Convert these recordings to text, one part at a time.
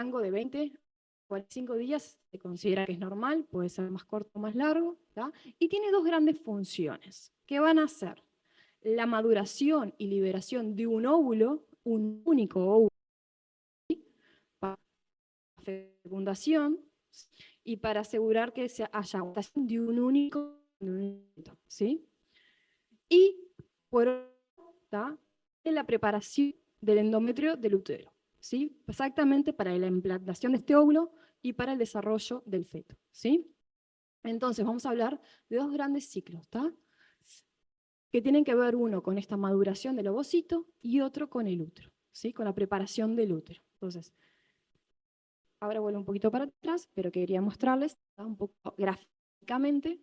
rango de 20 a 45 días se considera que es normal, puede ser más corto o más largo, ¿tá? Y tiene dos grandes funciones, que van a ser la maduración y liberación de un óvulo, un único óvulo, para la fecundación, y para asegurar que haya mutación de un único, ¿sí? Y por otro, en la preparación del endometrio del útero, ¿sí? Exactamente para la implantación de este óvulo y para el desarrollo del feto, ¿sí? Entonces vamos a hablar de dos grandes ciclos, ¿tá? Que tienen que ver uno con esta maduración del ovocito y otro con el útero, ¿sí? Con la preparación del útero. Entonces, ahora vuelvo un poquito para atrás, pero quería mostrarles, ¿tá? Un poco gráficamente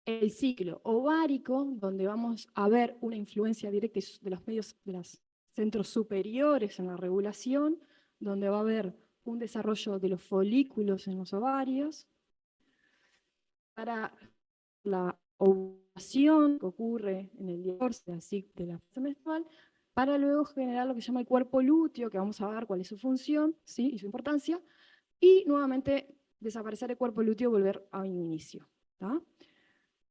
el ciclo ovárico, donde vamos a ver una influencia directa de los medios de los centros superiores en la regulación, donde va a haber un desarrollo de los folículos en los ovarios. Para la ovulación que ocurre en el divorcio de la fase menstrual, para luego generar lo que se llama el cuerpo lúteo, que vamos a ver cuál es su función, ¿sí? Y su importancia, y nuevamente desaparecer el cuerpo lúteo y volver a un inicio, ¿tá?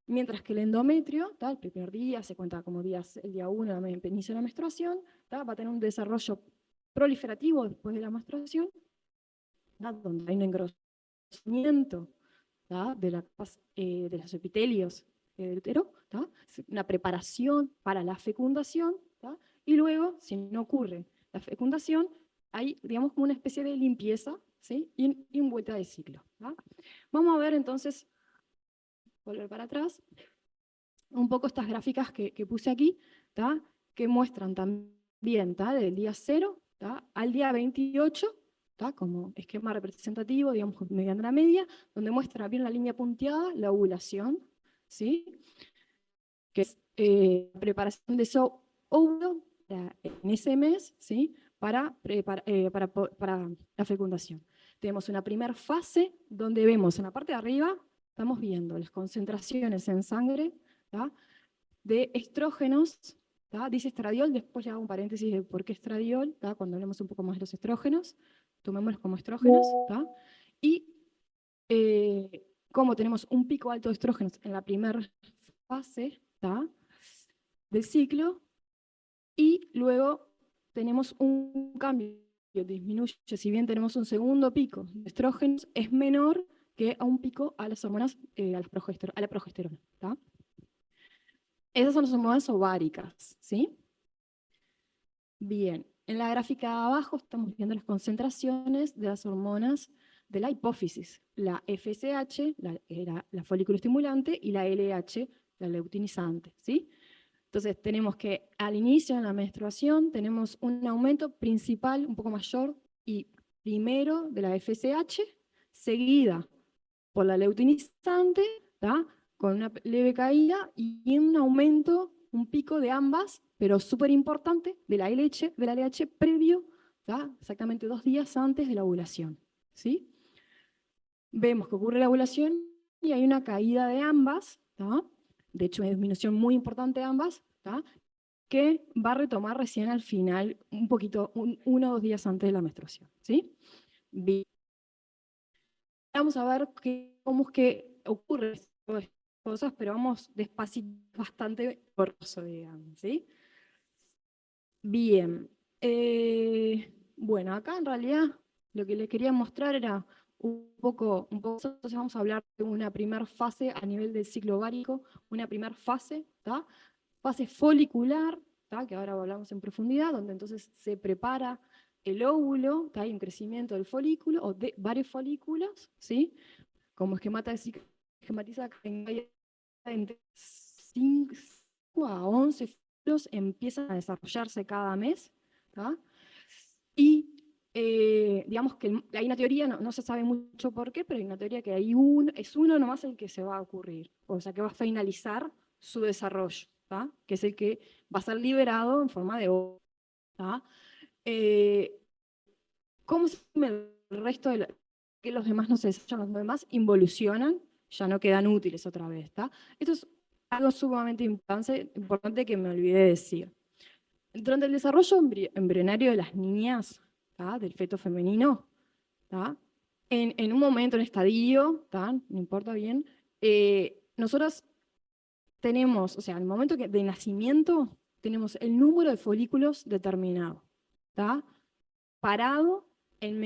Mientras que el endometrio, ¿tá? El primer día, se cuenta como días, el día 1 del inicio de la menstruación, ¿tá? Va a tener un desarrollo proliferativo después de la menstruación, ¿tá? Donde hay un engrosamiento, ¿tá? De los epitelios del útero, ¿tá? Una preparación para la fecundación, ¿tá? Y luego, si no ocurre la fecundación, hay, digamos, como una especie de limpieza, ¿sí? Y un vuelta de ciclo, ¿tá? Vamos a ver entonces, volver para atrás, un poco estas gráficas que puse aquí, ¿tá? Que muestran también, ¿tá? Del día 0, ¿tá? Al día 28, ¿tá? Como esquema representativo, digamos, mediante la media, donde muestra bien la línea punteada, la ovulación, ¿sí? Que es preparación de ese óvulo en ese mes, ¿sí? Para la fecundación. Tenemos una primera fase donde vemos en la parte de arriba, estamos viendo las concentraciones en sangre, ¿tá? De estrógenos, ¿tá? Dice estradiol, después le hago un paréntesis de por qué estradiol, ¿tá? Cuando hablemos un poco más de los estrógenos, tomémoslos como estrógenos, ¿tá? Y como tenemos un pico alto de estrógenos en la primera fase, ¿tá? Del ciclo, y luego tenemos un cambio, disminuye, si bien tenemos un segundo pico de estrógenos, es menor que a un pico a las hormonas, a la progesterona, ¿tá? Esas son las hormonas ováricas, ¿sí? Bien, en la gráfica de abajo estamos viendo las concentraciones de las hormonas de la hipófisis, la FSH, la folículo estimulante, y la LH, la luteinizante, ¿sí? Entonces tenemos que al inicio de la menstruación tenemos un aumento principal un poco mayor y primero de la FSH, seguida por la luteinizante, ¿tá? Con una leve caída y un aumento, un pico de ambas, pero súper importante, de la LH previo, ¿tá? Exactamente 2 días antes de la ovulación, ¿sí? Vemos que ocurre la ovulación y hay una caída de ambas, ¿tá? De hecho, una disminución muy importante de ambas, ¿tá? Que va a retomar recién al final, un poquito, 1 o 2 días antes de la menstruación, ¿sí? Bien. Vamos a ver cómo es que ocurre estas cosas, pero vamos despacito, bastante corto, digamos, ¿sí? Bien. Bueno, acá en realidad lo que les quería mostrar era entonces vamos a hablar de una primera fase a nivel del ciclo ovárico, una primera fase, ¿tá? Fase folicular, ¿tá? Que ahora hablamos en profundidad, donde entonces se prepara el óvulo, ¿tá? Hay un crecimiento del folículo, o de varios folículos, ¿sí? Como esquematiza entre 5 a 11 folículos empiezan a desarrollarse cada mes, ¿tá? Y digamos que hay una teoría, no se sabe mucho por qué, pero hay una teoría que es uno nomás el que se va a ocurrir, o sea, que va a finalizar su desarrollo, ¿tá? Que es el que va a ser liberado en forma de óvulo, ¿tá? ¿Cómo se llama el resto que los demás no se desarrollan, los demás involucionan, ya no quedan útiles otra vez, ¿tá? Esto es algo sumamente importante que me olvidé de decir. Durante el desarrollo embrionario de las niñas, ¿tá? Del feto femenino, ¿tá? En un momento, en estadio, ¿tá? No importa bien, nosotros tenemos, o sea, en el momento de nacimiento, tenemos el número de folículos determinado, ¿tá? Parado en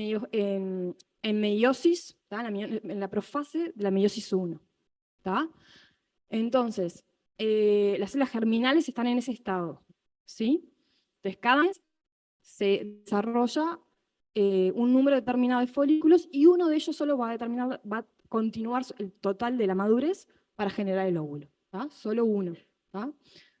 meiosis, ¿tá? En la profase de la meiosis 1, ¿tá? Entonces, las células germinales están en ese estado, ¿sí? Entonces, cada mes se desarrolla un número determinado de folículos y uno de ellos solo va a continuar el total de la madurez para generar el óvulo, ¿tá? Solo uno, ¿tá?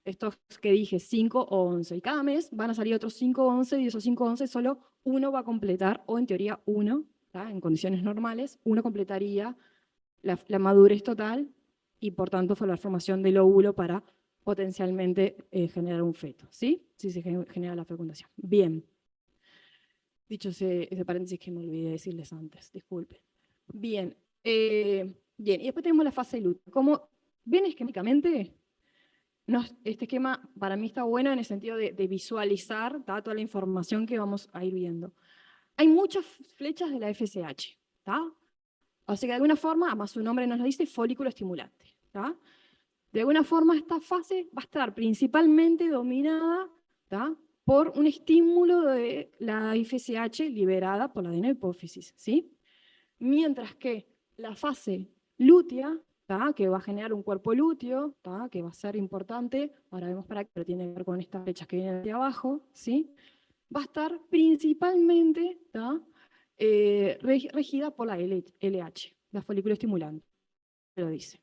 Estos que dije, 5 o 11, y cada mes van a salir otros 5 o 11, y de esos 5 o 11 solo uno va a completar, o en teoría uno, ¿tá? En condiciones normales, uno completaría la madurez total y por tanto fue la formación del óvulo para potencialmente generar un feto, ¿sí? Si se genera la fecundación. Bien. Dicho ese paréntesis que me olvidé de decirles antes, disculpen. Bien, bien, y después tenemos la fase lútea. Como ven esquemáticamente, este esquema para mí está bueno en el sentido de visualizar toda la información que vamos a ir viendo. Hay muchas flechas de la FSH, ¿tá? O sea que de alguna forma, además su nombre nos lo dice, folículo estimulante, ¿tá? De alguna forma esta fase va a estar principalmente dominada, ¿tá? Por un estímulo de la FSH liberada por la adenohipófisis, ¿sí? Mientras que la fase lútea, ¿tá? Que va a generar un cuerpo lúteo, ¿tá? Que va a ser importante, ahora vemos para qué, pero tiene que ver con estas flechas que vienen de abajo, ¿sí? Va a estar principalmente, ¿tá? Regida por la LH, la folículo estimulante, lo dice.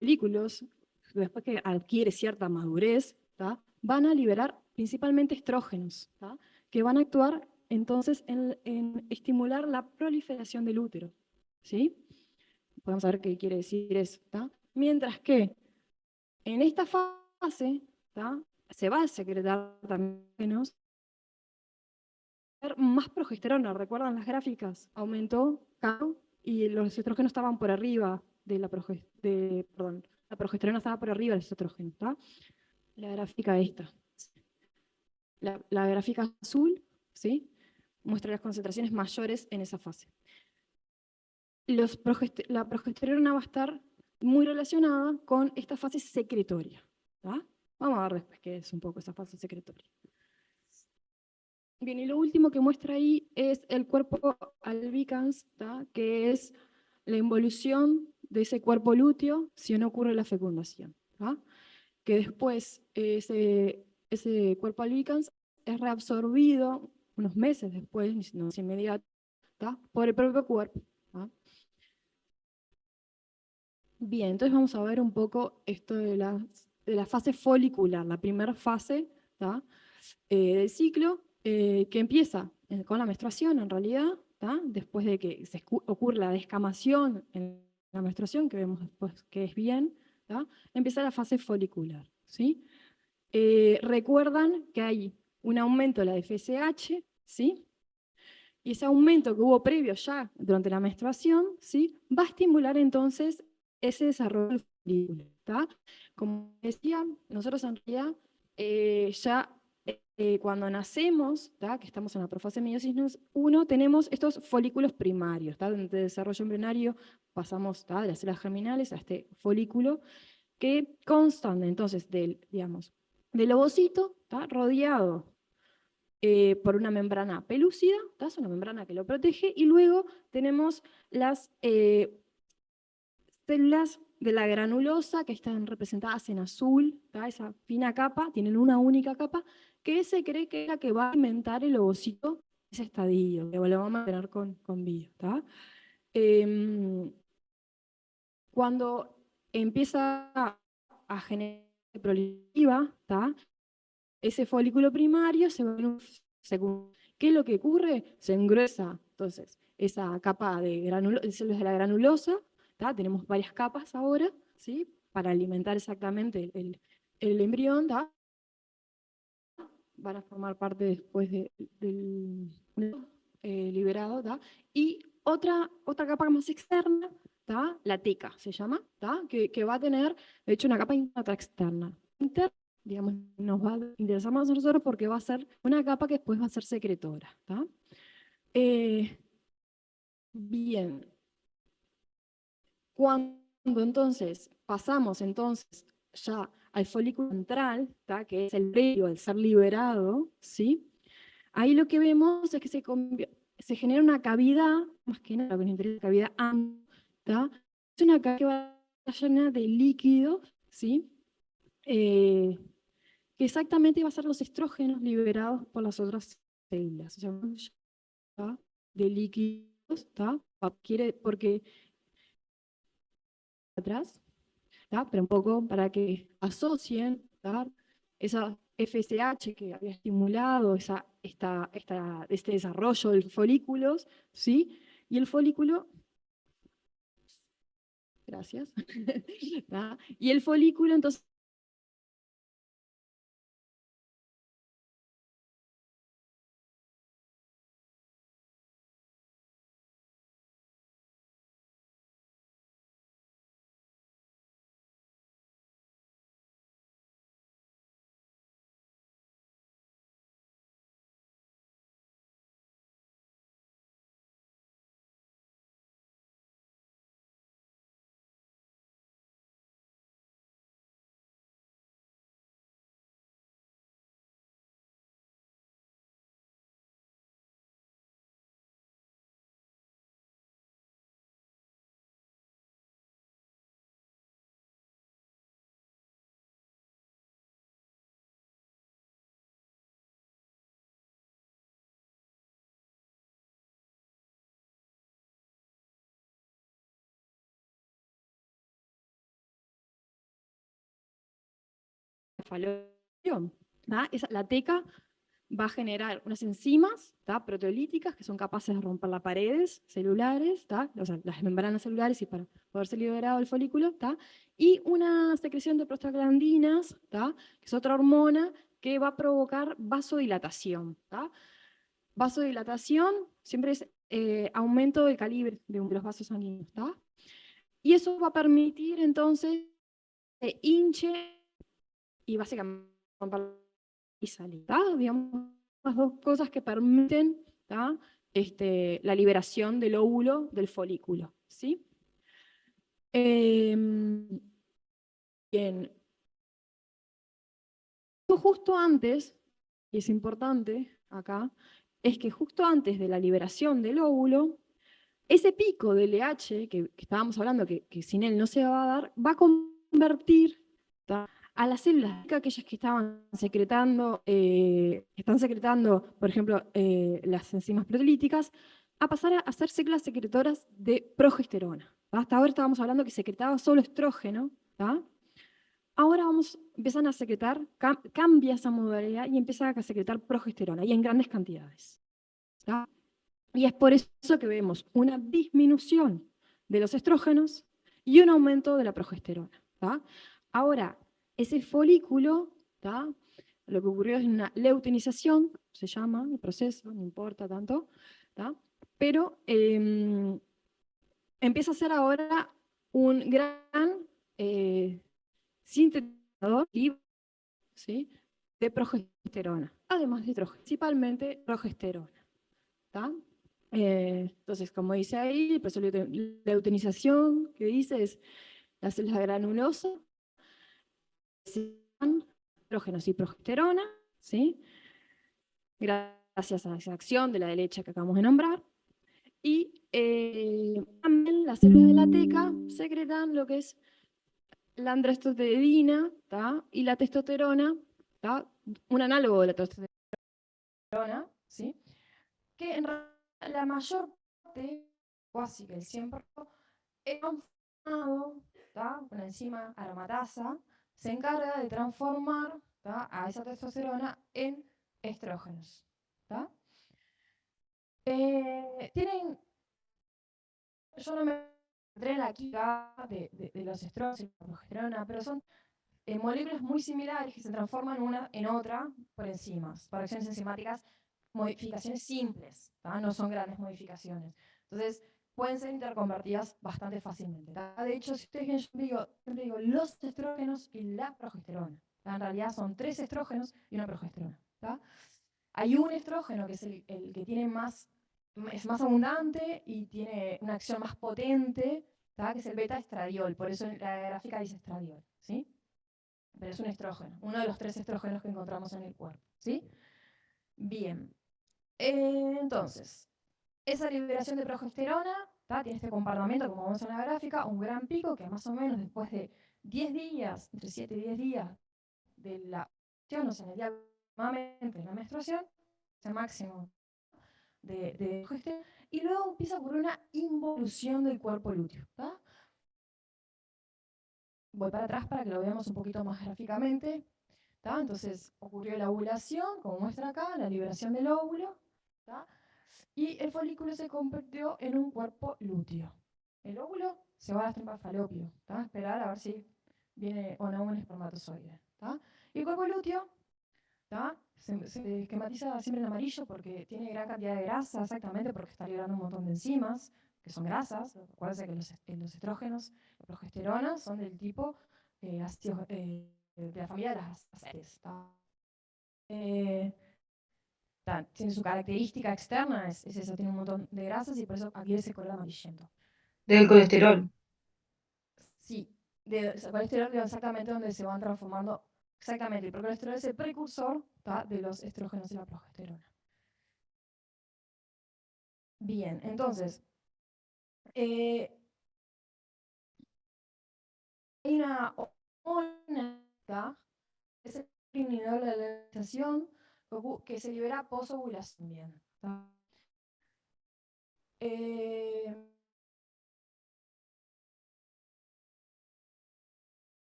Folículos, después que adquiere cierta madurez, ¿tá? Van a liberar principalmente estrógenos, ¿tá? Que van a actuar entonces en estimular la proliferación del útero, ¿sí? Podemos saber qué quiere decir eso, ¿tá? Mientras que en esta fase, ¿tá? Se va a secretar también menos, más progesterona. ¿Recuerdan las gráficas? Aumentó, y los estrógenos estaban por arriba de la perdón, la progesterona estaba por arriba de los estrógenos, ¿tá? La gráfica esta. La gráfica azul, ¿sí? Muestra las concentraciones mayores en esa fase. La progesterona va a estar muy relacionada con esta fase secretoria, ¿tá? Vamos a ver después qué es un poco esa fase secretoria. Bien, y lo último que muestra ahí es el cuerpo albicans, ¿tá? Que es la involución de ese cuerpo lúteo si no ocurre la fecundación, ¿tá? Que después ese cuerpo albicans es reabsorbido unos meses después, no es inmediato, ¿tá? Por el propio cuerpo, ¿tá? Bien, entonces vamos a ver un poco esto de la fase folicular, la primera fase, ¿tá? Del ciclo, que empieza con la menstruación en realidad, ¿tá? Después de que ocurre la descamación en la menstruación, que vemos después que es bien, ¿tá? Empieza la fase folicular, ¿sí? Recuerdan que hay un aumento de la FSH, ¿sí? Y ese aumento que hubo previo ya durante la menstruación, ¿sí? Va a estimular entonces ese desarrollo del folículo, ¿tá? Como decía, nosotros en realidad ya cuando nacemos, ¿tá? Que estamos en la profase meiosis 1, tenemos estos folículos primarios, ¿tá? Durante el desarrollo embrionario pasamos, ¿tá? De las células germinales a este folículo que constan entonces del ovocito, ¿tá? Rodeado por una membrana pelúcida, ¿tá? Es una membrana que lo protege, y luego tenemos las células de la granulosa que están representadas en azul, ¿tá? Esa fina capa, tienen una única capa, que se cree que es la que va a alimentar el ovocito ese estadio, que lo vamos a mantener con vida, ¿tá? Cuando empieza a generar proliferativa, ¿tá? Ese folículo primario se va a un segundo. ¿Qué es lo que ocurre? Se engruesa, entonces, esa capa de células de la granulosa, ¿tá? Tenemos varias capas ahora, ¿sí? Para alimentar exactamente el embrión, ¿tá? Van a formar parte después del liberado, ¿tá? Y otra capa más externa, ¿tá? La teca se llama, ¿tá? Que va a tener, de hecho, una capa interna, otra externa. Interna digamos, nos va a interesar más a nosotros porque va a ser una capa que después va a ser secretora. ¿Tá? Bien, cuando entonces pasamos entonces ya al folículo central, ¿tá? Que es el previo al ser liberado, ¿sí? Ahí lo que vemos es que se genera una cavidad, más que nada, lo que nos interesa, cavidad amplia, es una cavidad que va llena de líquidos, ¿sí? Que exactamente va a ser los estrógenos liberados por las otras células. O sea, ¿tá? De líquidos, ¿tá? Porque atrás, ¿tá? Pero un poco para que asocien, ¿tá? Esa FSH que había estimulado este desarrollo de folículos, ¿sí? Y el folículo, gracias, ¿tá? Y el folículo entonces falorión, ¿tá? La teca va a generar unas enzimas, ¿tá? Proteolíticas que son capaces de romper las paredes celulares, ¿tá? O sea, las membranas celulares y para poder ser liberado el folículo, ¿tá? Y una secreción de prostaglandinas, ¿tá? Que es otra hormona que va a provocar vasodilatación. ¿Tá? Vasodilatación siempre es aumento del calibre de los vasos sanguíneos. ¿Tá? Y eso va a permitir entonces que hinche y básicamente y salir. ¿Tá? Digamos, las dos cosas que permiten, ¿tá? La liberación del óvulo del folículo. ¿Sí? Bien. Justo antes, y es importante acá, es que justo antes de la liberación del óvulo, ese pico de LH que estábamos hablando, que sin él no se va a dar, va a convertir, ¿tá? A las células, aquellas que están secretando, por ejemplo, las enzimas proteolíticas, a pasar a ser células secretoras de progesterona. ¿Tá? Hasta ahora estábamos hablando que secretaba solo estrógeno, ¿tá? Ahora empiezan a secretar, cambia esa modalidad y empiezan a secretar progesterona, y en grandes cantidades. ¿Tá? Y es por eso que vemos una disminución de los estrógenos y un aumento de la progesterona. ¿Tá? Ahora, ese folículo, ¿tá? Lo que ocurrió es una leuteinización, se llama el proceso, no importa tanto, ¿tá? Pero empieza a ser ahora un gran sintetizador libre, ¿sí? De progesterona, además de estrógeno, principalmente progesterona. ¿Tá? Entonces, como dice ahí, el proceso de leuteinización que dice es las células granulosas, estrógenos y progesterona, ¿sí? Gracias a esa acción de la leche que acabamos de nombrar. Y también las células de la teca secretan lo que es la androstenediona, ¿tá? Y la testosterona, ¿tá? Un análogo de la testosterona, ¿sí? Que en realidad la mayor parte, casi que el 100%, es transformado, ¿tá? Una enzima aromatasa, se encarga de transformar, ¿tá? A esa testosterona en estrógenos. ¿Tá? Tienen, yo no me entré en la química de los estrógenos y la progesterona, pero son moléculas muy similares que se transforman una en otra por enzimas, por acciones enzimáticas, modificaciones simples, ¿tá? No son grandes modificaciones. Entonces, pueden ser interconvertidas bastante fácilmente. ¿Tá? De hecho, si ustedes ven, yo siempre digo los estrógenos y la progesterona. En realidad son 3 estrógenos y una progesterona. ¿Tá? Hay un estrógeno que es el que tiene es más abundante y tiene una acción más potente, ¿tá? Que es el beta-estradiol. Por eso la gráfica dice estradiol. ¿Sí? Pero es un estrógeno, uno de los 3 estrógenos que encontramos en el cuerpo. ¿Sí? Bien. Entonces, esa liberación de progesterona, ¿tá? Tiene este comportamiento, como vemos en la gráfica, un gran pico que más o menos después de 10 días, entre 7 y 10 días de la menstruación, o sea, en el día de la menstruación, ese máximo de progesterona, y luego empieza a ocurrir una involución del cuerpo lúteo. ¿Tá? Voy para atrás para que lo veamos un poquito más gráficamente. ¿Tá? Entonces ocurrió la ovulación, como muestra acá, la liberación del óvulo, ¿tá? Y el folículo se convirtió en un cuerpo lúteo. El óvulo se va a la trompa falopio, ¿tá? Esperar a ver si viene o no un espermatozoide. ¿Tá? Y el cuerpo lúteo, ¿tá? Se esquematiza siempre en amarillo porque tiene gran cantidad de grasa, exactamente porque está liberando un montón de enzimas, que son grasas. Acuérdense que los estrógenos, la progesterona, son del tipo ácidos, de la familia de las grasas. Tiene su característica externa, es eso, tiene un montón de grasas y por eso aquí ese color amarillento. Del colesterol. Sí, el colesterol es exactamente donde se van transformando, exactamente, el colesterol es el precursor, ¿tá? De los estrógenos y la progesterona. Bien, entonces, hay una hormona, ¿tá? Es el inhibidor de la lactación que se libera posovulación también. ¿Tá? Eh,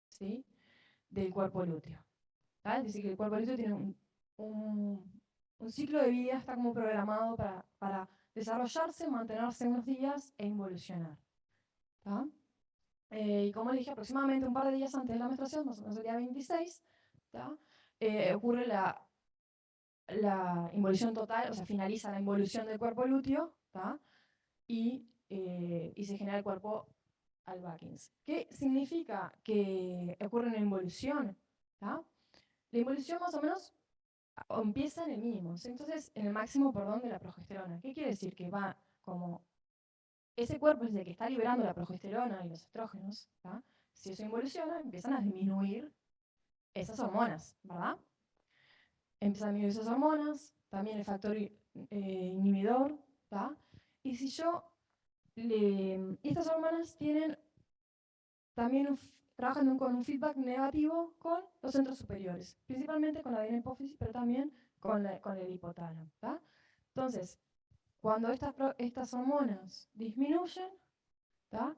¿Sí? Del cuerpo lúteo. ¿Tá? Es decir, que el cuerpo lúteo tiene un ciclo de vida, está como programado para desarrollarse, mantenerse unos días e involucionar. ¿Tá? Y como les dije, aproximadamente un par de días antes de la menstruación, más o menos el día 26, ¿tá? Ocurre la involución total, o sea, finaliza la involución del cuerpo lúteo, ¿tá? Y se genera el cuerpo Albackins. ¿Qué significa que ocurre una involución? ¿Tá? La involución más o menos empieza en el mínimo, ¿sí? Entonces en el máximo, perdón, de la progesterona. ¿Qué quiere decir? Que va como ese cuerpo es el que está liberando la progesterona y los estrógenos, ¿tá? Si eso involuciona, empiezan a disminuir esas hormonas, ¿verdad? Empiezan a disminuir esas hormonas, también el factor inhibidor, ¿tá? Y si yo estas hormonas tienen también trabajan con un feedback negativo con los centros superiores, principalmente con la adena hipófisis, pero también con el hipotálamo. ¿Tá? Entonces, cuando estas hormonas disminuyen, ¿tá?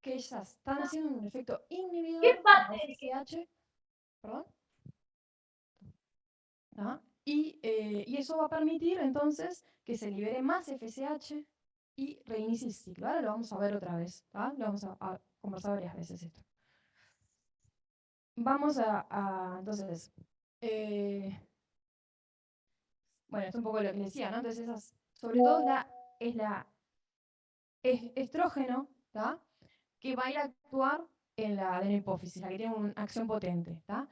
Que ellas están haciendo un efecto inhibidor de la FSH, perdón, ¿tá? Y eso va a permitir entonces que se libere más FSH y reinicie el ciclo. Ahora lo vamos a ver otra vez, ¿tá? Lo vamos a conversar varias veces esto. Vamos entonces, bueno, esto es un poco lo que les decía, ¿no? Entonces, sobre todo es estrógeno, ¿tá? Que va a ir a actuar en la adenohipófisis, la que tiene una acción potente, ¿tá?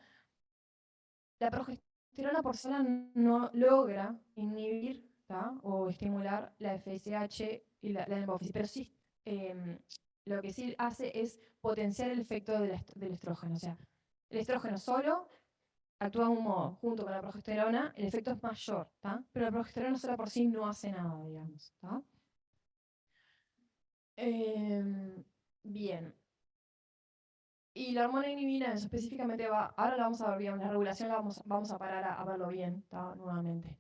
La progesterona por sola no logra inhibir, ¿tá? O estimular la FSH y la adenohipófisis, pero sí, lo que sí hace es potenciar el efecto del estrógeno, o sea, el estrógeno solo actúa de un modo, junto con la progesterona, el efecto es mayor, ¿tá? Pero la progesterona sola por sí no hace nada, digamos, ¿tá? Bien. Y la hormona inhibina, eso específicamente ahora la vamos a ver bien, la regulación vamos a parar a verlo bien, ¿tá? Nuevamente.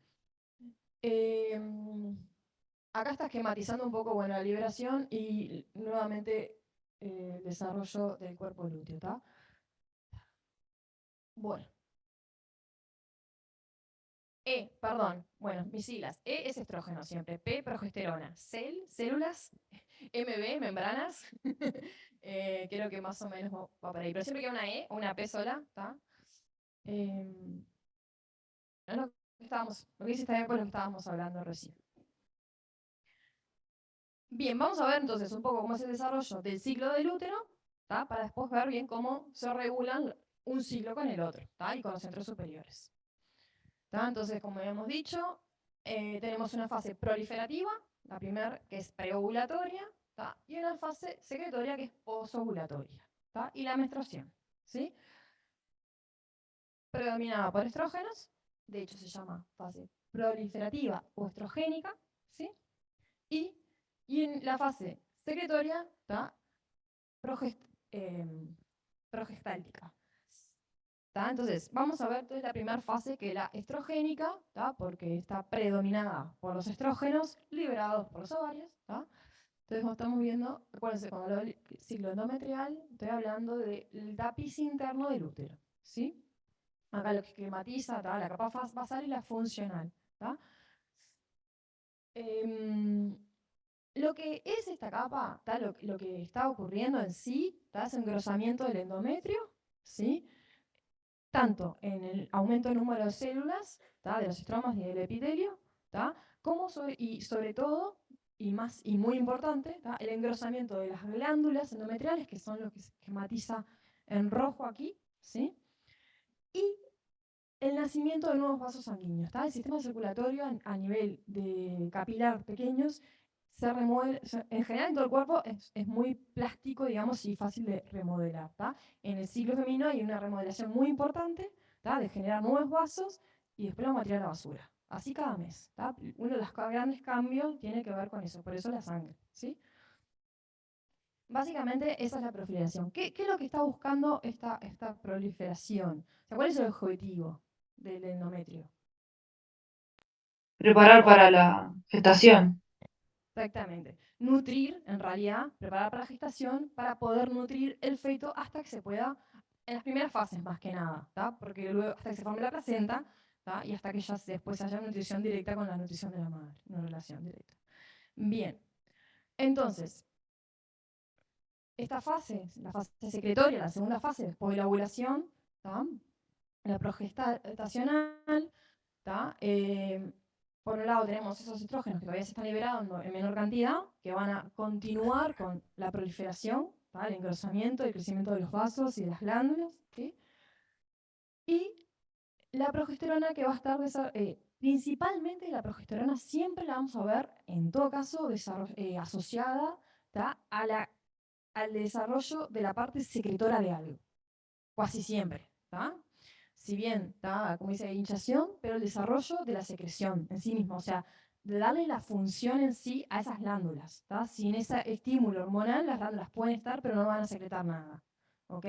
Acá está esquematizando un poco, bueno, la liberación y nuevamente el desarrollo del cuerpo lúteo, ¿tá? Bueno. Perdón, bueno, mis siglas. E es estrógeno siempre, P progesterona, células, MB, membranas. Creo que más o menos va por ahí. Pero siempre queda una E o una P sola, ¿está? No, lo que dice está bien por lo que estábamos hablando recién. Bien, vamos a ver entonces un poco cómo es el desarrollo del ciclo del útero, ¿tá? Para después ver bien cómo se regulan un ciclo con el otro, ¿tá? Y con los centros superiores. ¿Tá? Entonces, como habíamos dicho, tenemos una fase proliferativa, la primera que es preovulatoria, ¿tá? Y una fase secretoria que es posovulatoria, ¿tá? Y la menstruación, ¿sí? Predominada por estrógenos, de hecho se llama fase proliferativa o estrogénica, ¿sí? Y, y en la fase secretoria, ¿tá? Progest progestáltica. ¿Tá? Entonces, vamos a ver entonces la primera fase, que es la estrogénica, ¿tá? Porque está predominada por los estrógenos liberados por los ovarios. ¿Tá? Entonces, estamos viendo, acuérdense, cuando hablo del ciclo endometrial, estoy hablando del tapiz interno del útero. ¿Sí? Acá lo que esquematiza, ¿tá? La capa basal y la funcional. ¿Tá? Lo que es esta capa, ¿tá? Lo que está ocurriendo en sí, ¿tá? Es engrosamiento del endometrio, ¿sí? Tanto en el aumento del número de células, ¿tá? De los estromas y del epitelio, ¿tá? Como sobre todo, y muy importante, ¿tá? El engrosamiento de las glándulas endometriales, que son lo que se esquematiza en rojo aquí, ¿sí? Y el nacimiento de nuevos vasos sanguíneos. ¿Tá? El sistema circulatorio a nivel de capilar pequeños se remueve, en general en todo el cuerpo es muy plástico, digamos, y fácil de remodelar. ¿Tá? En el ciclo femenino hay una remodelación muy importante, ¿tá? De generar nuevos vasos y después lo vamos a tirar a la basura. Así cada mes. ¿Tá? Uno de los grandes cambios tiene que ver con eso, por eso la sangre. ¿Sí? Básicamente esa es la proliferación. ¿Qué es lo que está buscando esta proliferación? O sea, ¿cuál es el objetivo del endometrio? Preparar para la gestación. Exactamente. Nutrir, en realidad, preparar para la gestación para poder nutrir el feto hasta que se pueda, en las primeras fases más que nada, ¿tá? Porque luego hasta que se forme la placenta, ¿tá? Y hasta que ya después haya nutrición directa con la nutrición de la madre, una relación directa. Bien, entonces, esta fase, la fase secretoria, la segunda fase después de la ovulación, ¿tá? La progestacional, ¿tá? Por un lado tenemos esos estrógenos que todavía se están liberando en menor cantidad, que van a continuar con la proliferación, ¿tá? El engrosamiento, el crecimiento de los vasos y de las glándulas, ¿sí? Y la progesterona que va a estar, principalmente la progesterona siempre la vamos a ver, en todo caso, asociada, ¿tá? Al desarrollo de la parte secretora de algo, casi siempre, ¿tá? Si bien está, como dice, hinchación, pero el desarrollo de la secreción en sí mismo, o sea, de darle la función en sí a esas glándulas, ¿tá? Sin ese estímulo hormonal, las glándulas pueden estar, pero no van a secretar nada, ¿ok?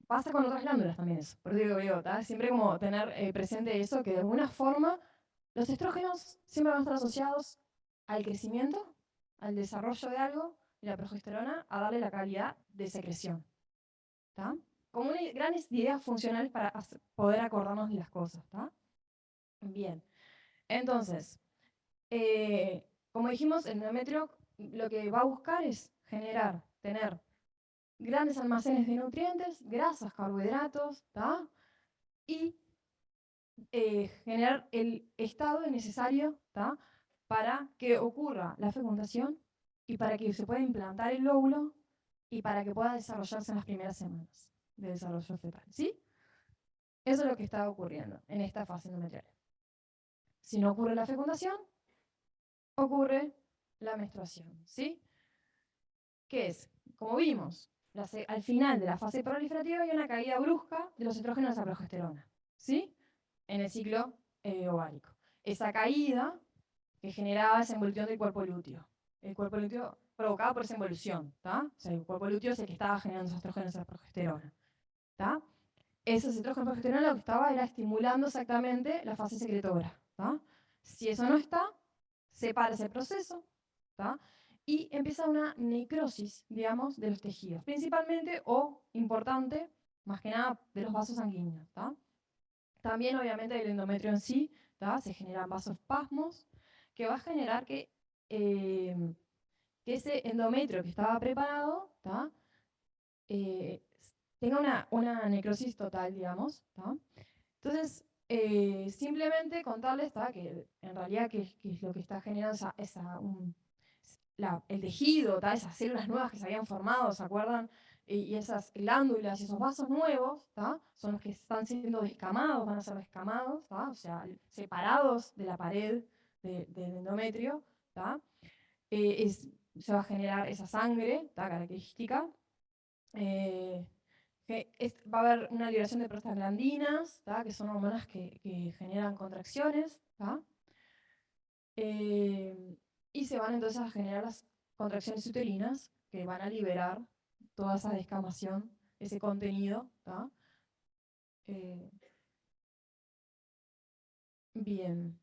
Pasa con otras glándulas también eso, por eso digo, ¿tá? Siempre como tener presente eso, que de alguna forma los estrógenos siempre van a estar asociados al crecimiento, al desarrollo de algo, y la progesterona a darle la calidad de secreción, ¿tá? Como grandes ideas funcionales para poder acordarnos de las cosas, ¿tá? Bien, entonces, como dijimos, el endometrio lo que va a buscar es tener grandes almacenes de nutrientes, grasas, carbohidratos, ¿tá? Y generar el estado necesario, ¿tá? Para que ocurra la fecundación y para que se pueda implantar el óvulo y para que pueda desarrollarse en las primeras semanas de desarrollo fetal, ¿sí? Eso es lo que está ocurriendo en esta fase endometrial. Si no ocurre la fecundación, ocurre la menstruación, ¿sí? ¿Qué es? Como vimos, al final de la fase proliferativa hay una caída brusca de los estrógenos a la progesterona, ¿sí? En el ciclo ovárico. Esa caída que generaba esa involución del cuerpo lúteo. El cuerpo lúteo provocado por esa involución, ¿tá? O sea, el cuerpo lúteo es el que estaba generando esos estrógenos a la progesterona, ¿tá? Esos estrógenos progesterona lo que estaba era estimulando exactamente la fase secretora, ¿tá? Si eso no está, se para ese proceso, ¿tá? Y empieza una necrosis, digamos, de los tejidos, principalmente o importante, más que nada, de los vasos sanguíneos, ¿tá? También, obviamente, del endometrio en sí, ¿tá? Se generan vasospasmos, que va a generar que ese endometrio que estaba preparado, ¿tá? Eh, tenga una necrosis total, digamos, ¿tá? Entonces, simplemente contarles, ¿tá? Que en realidad que es lo que está generando el tejido, ¿tá? Esas células nuevas que se habían formado, ¿se acuerdan? Y esas glándulas y esos vasos nuevos, ¿tá? Son los que están siendo descamados, van a ser descamados, ¿tá? O sea, separados de la pared del endometrio, ¿tá? Se va a generar esa sangre, ¿tá? Característica. Eh, Va a haber una liberación de prostaglandinas, ¿tá? Que son hormonas que generan contracciones, ¿tá? Y se van entonces a generar las contracciones uterinas que van a liberar toda esa descamación, ese contenido, ¿tá? Eh, bien.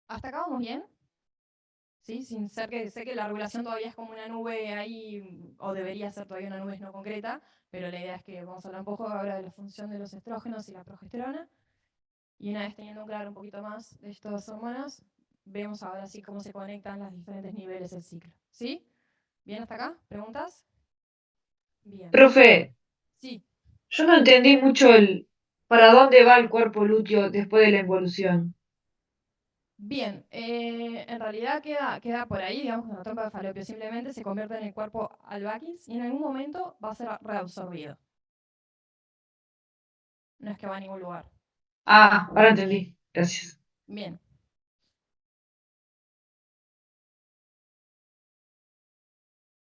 ¿Hasta acá vamos bien? ¿Sí? Sin ser que sé que la regulación todavía es como una nube ahí, o debería ser todavía una nube no concreta, pero la idea es que vamos a hablar un poco ahora de la función de los estrógenos y la progesterona. Y una vez teniendo claro un poquito más de estas hormonas, vemos ahora sí cómo se conectan los diferentes niveles del ciclo. ¿Sí? ¿Bien hasta acá? ¿Preguntas? Bien. Profe, Sí. yo no entendí mucho el para dónde va el cuerpo lúteo después de la involución. Bien, en realidad queda por ahí, digamos, en la trompa de Falopio. Simplemente se convierte en el cuerpo albaquis y en algún momento va a ser reabsorbido. No es que va a ningún lugar. Ah, ahora entendí. Gracias. Bien.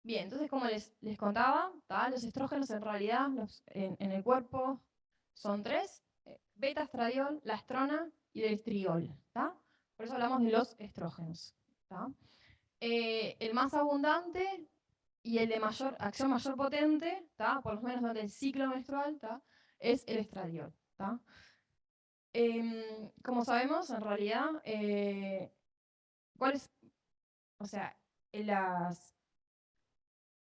Bien, entonces como les contaba, ¿tá? Los estrógenos en realidad en el cuerpo son tres: beta estradiol, la estrona y el estriol. ¿Tá? Por eso hablamos de los estrógenos. ¿Tá? El más abundante y el de acción mayor potente, ¿tá? Por lo menos durante el ciclo menstrual, ¿tá? Es el estradiol. ¿Tá? Como sabemos, en realidad, ¿cuáles? O sea, las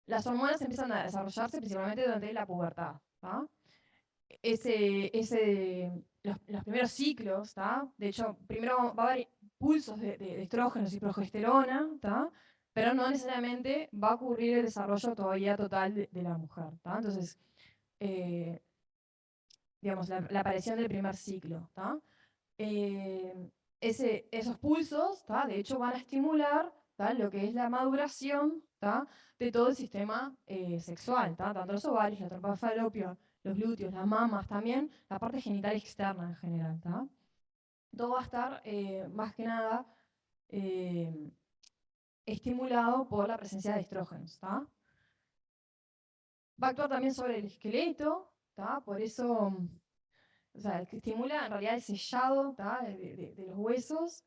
las hormonas empiezan a desarrollarse principalmente durante la pubertad. ¿Tá? Los primeros ciclos, ¿tá? De hecho, primero va a haber pulsos de estrógenos y progesterona, ¿tá? Pero no necesariamente va a ocurrir el desarrollo todavía total de la mujer. ¿Tá? Entonces, eh, digamos, la aparición del primer ciclo. ¿Tá? Eh, esos pulsos, ¿tá? De hecho, van a estimular, ¿tá? Lo que es la maduración, ¿tá? De todo el sistema sexual, ¿tá? Tanto los ovarios, la trompa de falopio, los glúteos, las mamas, también la parte genital externa en general. ¿Tá? Todo va a estar más que nada eh, estimulado por la presencia de estrógenos. ¿Tá? Va a actuar también sobre el esqueleto, ¿tá? Por eso, o sea, que estimula en realidad el sellado, ¿tá? De los huesos.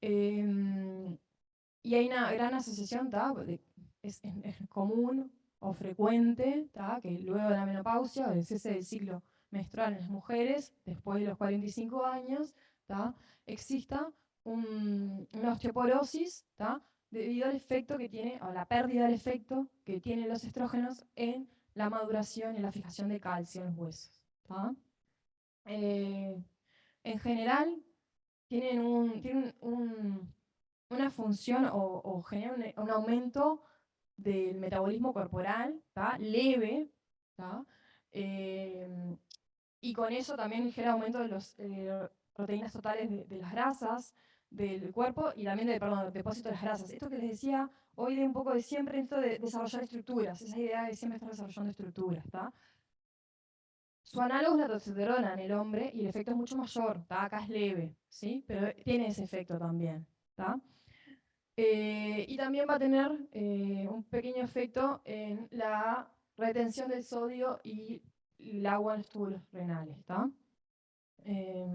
Eh, y hay una gran asociación, ¿tá? Es común o frecuente, ¿tá? Que luego de la menopausia o del cese del ciclo menstrual en las mujeres, después de los 45 años, ¿tá? Exista una osteoporosis, ¿tá? Debido al efecto que tiene, o la pérdida del efecto que tienen los estrógenos en la maduración y la fijación de calcio en los huesos. ¿Tá? Eh, en general, tienen una función o generan un aumento del metabolismo corporal, ¿tá? Leve, ¿tá? Eh, y con eso también ligera aumento de las proteínas totales de las grasas del cuerpo y también perdón, del depósito de las grasas. Esto que les decía hoy de un poco de siempre, esto de desarrollar estructuras, esa idea de siempre estar desarrollando estructuras. ¿Tá? Su análogo es la testosterona en el hombre y el efecto es mucho mayor. ¿Tá? Acá es leve, ¿sí? Pero tiene ese efecto también. ¿Tá? Y también va a tener un pequeño efecto en la retención del sodio y el agua en los túbulos renales. ¿Tá? Eh,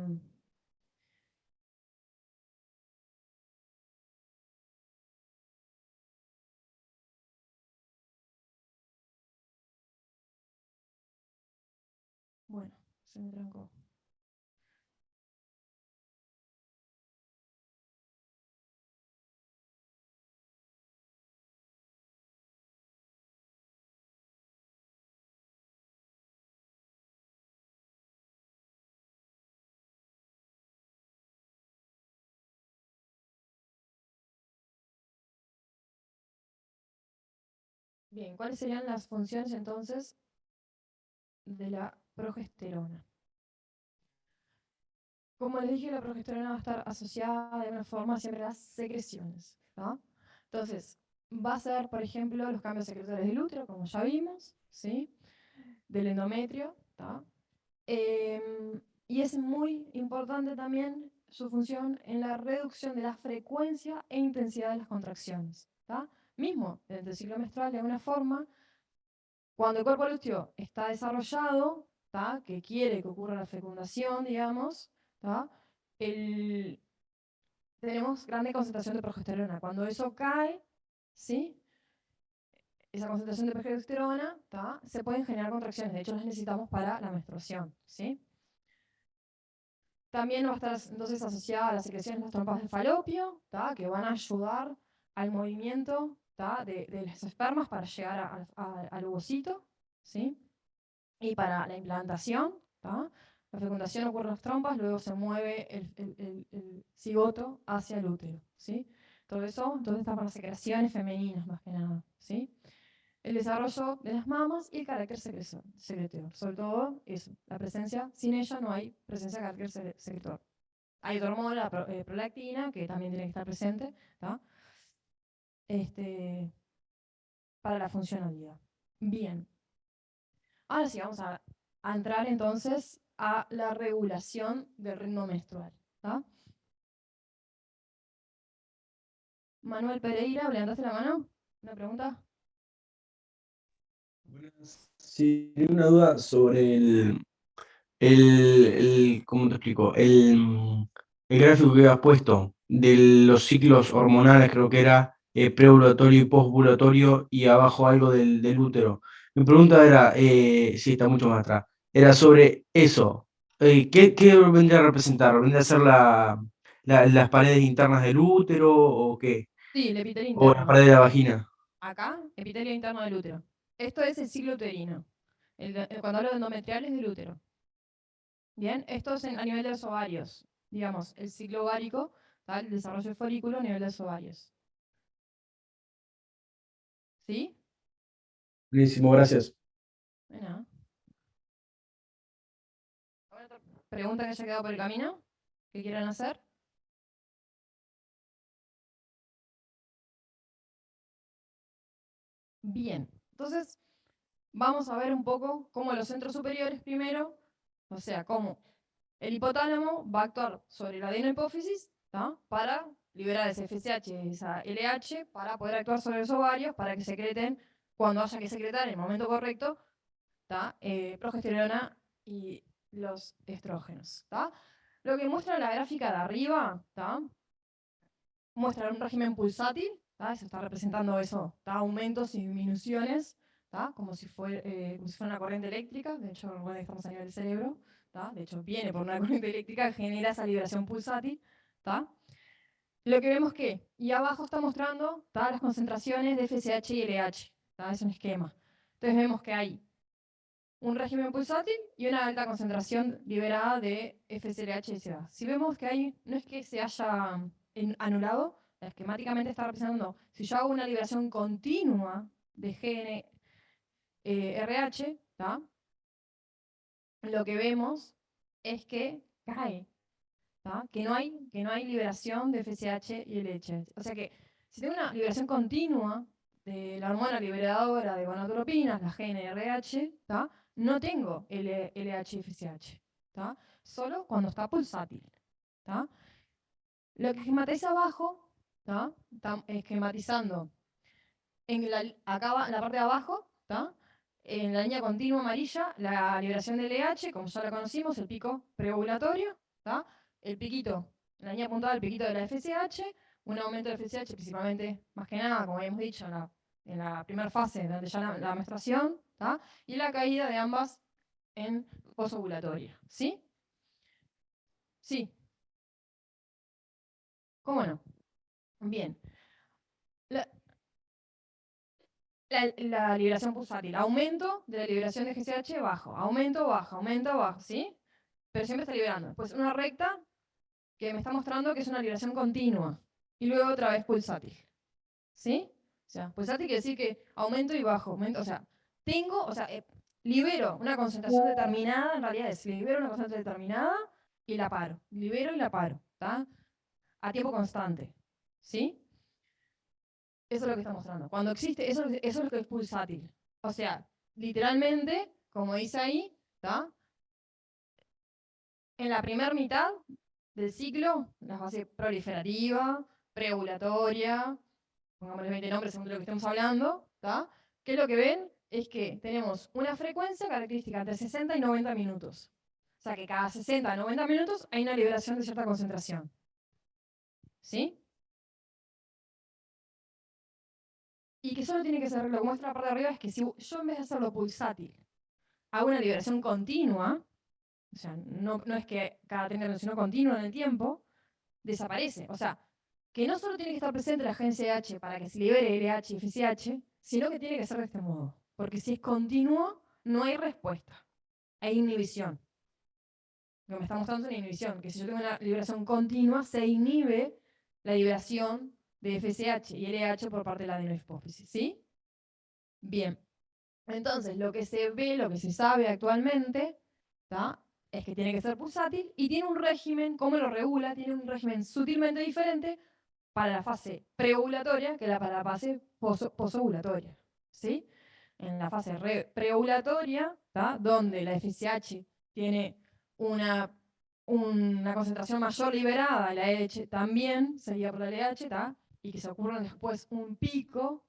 bueno, se me trancó. Bien, ¿cuáles serían las funciones entonces de la progesterona. Como les dije, la progesterona va a estar asociada de alguna forma siempre a las secreciones, ¿tá? Entonces, va a ser, por ejemplo, los cambios secretorios del útero, como ya vimos, ¿sí? Del endometrio, ¿tá? Y es muy importante también su función en la reducción de la frecuencia e intensidad de las contracciones, ¿tá? Mismo, durante el ciclo menstrual, de alguna forma, cuando el cuerpo lúteo está desarrollado, ¿tá? Que quiere que ocurra la fecundación, digamos, ¿tá? Tenemos grande concentración de progesterona. Cuando eso cae, ¿sí? Esa concentración de progesterona, ¿tá? Se pueden generar contracciones. De hecho, las necesitamos para la menstruación, ¿sí? También va a estar entonces asociada a las secreciones de las trompas de falopio, ¿tá? Que van a ayudar al movimiento, ¿tá? de los espermas para llegar al ovocito, ¿sí? Y para la implantación, ¿tá? La fecundación ocurre en las trompas, luego se mueve el cigoto hacia el útero, ¿sí? Todo eso, entonces está para las secreciones femeninas más que nada, ¿sí? El desarrollo de las mamas y el carácter secretor. Sobre todo eso, la presencia, sin ella no hay presencia de carácter secretor. Hay otra hormona, la prolactina, que también tiene que estar presente, ¿tá? Para la funcionalidad. Bien. Ahora sí, vamos a entrar entonces a la regulación del ritmo menstrual, ¿tá? Manuel Pereira, ¿levantaste la mano? ¿Una pregunta? Sí, tengo una duda sobre ¿cómo te explico? El gráfico que has puesto de los ciclos hormonales, creo que era preovulatorio y posovulatorio, y abajo algo del útero. Mi pregunta era, sí, está mucho más atrás, era sobre eso. ¿Qué vendría a representar? ¿Vendría a ser las paredes internas del útero o qué? Sí, el epitelio ¿O las interno. paredes de la vagina? Acá, epitelio interno del útero. Esto es el ciclo uterino. Cuando hablo de endometriales del útero. Bien, esto es a nivel de los ovarios. Digamos, el ciclo ovárico, ¿tá? El desarrollo del folículo a nivel de los ovarios. ¿Sí? Buenísimo, gracias. De nada. ¿Alguna otra pregunta que haya quedado por el camino? ¿Que quieran hacer? Bien, entonces vamos a ver un poco cómo los centros superiores primero, o sea, cómo el hipotálamo va a actuar sobre la adenohipófisis, ¿tá? Para liberar ese FSH, esa LH, para poder actuar sobre los ovarios, para que secreten, cuando haya que secretar en el momento correcto, ¿tá? Progesterona y los estrógenos, ¿tá? Lo que muestra la gráfica de arriba, ¿tá? Muestra un régimen pulsátil, ¿tá? Se está representando eso, ¿tá? Aumentos y disminuciones, ¿tá? Como si fuera una corriente eléctrica. De hecho, recuerden que estamos a nivel del cerebro, ¿tá? De hecho, viene por una corriente eléctrica que genera esa liberación pulsátil, ¿tá? Lo que vemos que, y abajo está mostrando, ¿tá? Las concentraciones de FSH y LH, ¿tá? Es un esquema. Entonces vemos que hay un régimen pulsátil y una alta concentración liberada de FSLH y SEA. Si vemos que hay, no es que se haya anulado, esquemáticamente está representando, si yo hago una liberación continua de GNRH, lo que vemos es que cae, que no hay liberación de FSH y LH. O sea que si tengo una liberación continua de la hormona liberadora de gonadotropinas, la GNRH, no tengo LH y FSH, solo cuando está pulsátil. Lo que esquematiza abajo, esquematizando acá en la parte de abajo, en la línea continua amarilla, la liberación de LH, como ya la conocimos, el pico preovulatorio, el piquito, la línea apuntada, el piquito de la FSH, un aumento de FSH principalmente, más que nada, como habíamos dicho, en la primera fase, donde ya la menstruación, y la caída de ambas en posovulatoria. ¿Sí? Sí. ¿Cómo no? Bien. La liberación pulsátil, aumento de la liberación de GCH, bajo, aumento, bajo, ¿sí? Pero siempre está liberando. Después una recta que me está mostrando que es una liberación continua. Y luego otra vez pulsátil. ¿Sí? O sea, pulsátil quiere decir que aumento y bajo. Aumento, o sea, libero una concentración determinada, en realidad es libero una concentración determinada y la paro. Libero y la paro, ¿está? A tiempo constante, ¿sí? Eso es lo que está mostrando. Cuando existe, eso es lo que es pulsátil. O sea, literalmente, como dice ahí, ¿está? En la primera mitad del ciclo, la fase proliferativa, preovulatoria, pongámosle 20 nombres según de lo que estemos hablando, ¿está? ¿Qué es lo que ven? Es que tenemos una frecuencia característica entre 60 y 90 minutos. O sea que cada 60 a 90 minutos hay una liberación de cierta concentración. ¿Sí? Y que solo tiene que ser, lo que muestra la parte de arriba es que si yo en vez de hacerlo pulsátil, hago una liberación continua, o sea, no es que cada 30 minutos, sino continua en el tiempo, desaparece. O sea, que no solo tiene que estar presente la GNCH para que se libere LH y FSH, sino que tiene que ser de este modo. Porque si es continuo, no hay respuesta. Hay inhibición. Lo que me está mostrando es una inhibición, que si yo tengo una liberación continua, se inhibe la liberación de FSH y LH por parte de la adenohipófisis, ¿sí? Bien. Entonces, lo que se ve, lo que se sabe actualmente, ¿tá? Es que tiene que ser pulsátil y tiene un régimen, ¿cómo lo regula? Tiene un régimen sutilmente diferente para la fase preovulatoria que para la fase posovulatoria, ¿sí? En la fase preovulatoria, donde la FSH tiene una concentración mayor liberada, la LH también seguida por la LH, y que se ocurra después un pico,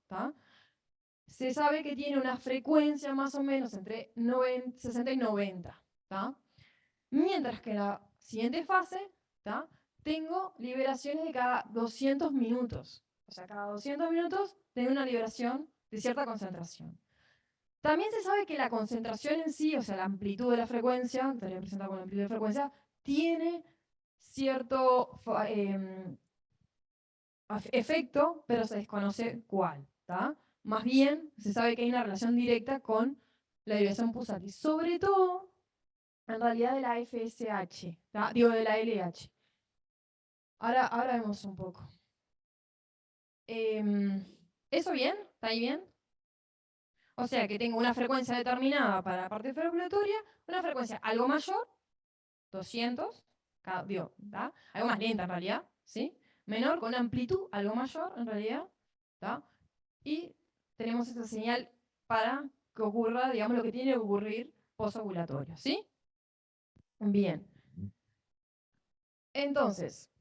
se sabe que tiene una frecuencia más o menos entre 60 y 90, mientras que en la siguiente fase, tengo liberaciones de cada 200 minutos. O sea, cada 200 minutos tengo una liberación de cierta concentración. También se sabe que la concentración en sí, o sea, la amplitud de la frecuencia, que estaría representada con la amplitud de frecuencia, tiene cierto efecto, pero se desconoce cuál. Más bien, se sabe que hay una relación directa con la liberación pulsátil. Sobre todo, en realidad, de la FSH, digo, de la LH. Ahora vemos un poco. ¿Eso bien? ¿Está ahí bien? O sea que tengo una frecuencia determinada para la parte preovulatoria, una frecuencia algo mayor, 200, algo más lenta en realidad, ¿sí? Menor, con amplitud algo mayor en realidad, y tenemos esta señal para que ocurra, digamos, lo que tiene que ocurrir posovulatorio, ¿sí? Bien. Entonces,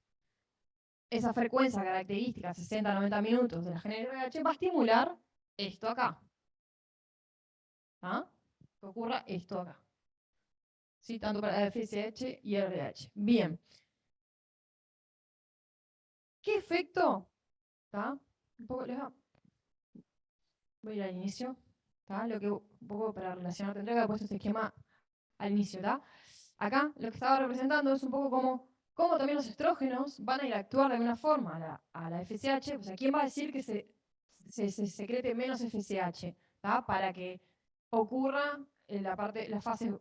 esa frecuencia característica, 60-90 minutos de la GNRH, va a estimular esto acá. Que ocurra esto acá. ¿Sí? Tanto para la FSH y el RH. Bien. ¿Qué efecto? Un poco, voy a ir al inicio. Lo que un poco para relacionar, tendría que haber puesto este esquema al inicio. Acá lo que estaba representando es un poco cómo también los estrógenos van a ir a actuar de alguna forma a la FSH. O sea, ¿quién va a decir que se secrete menos FSH? Para que ocurra la fase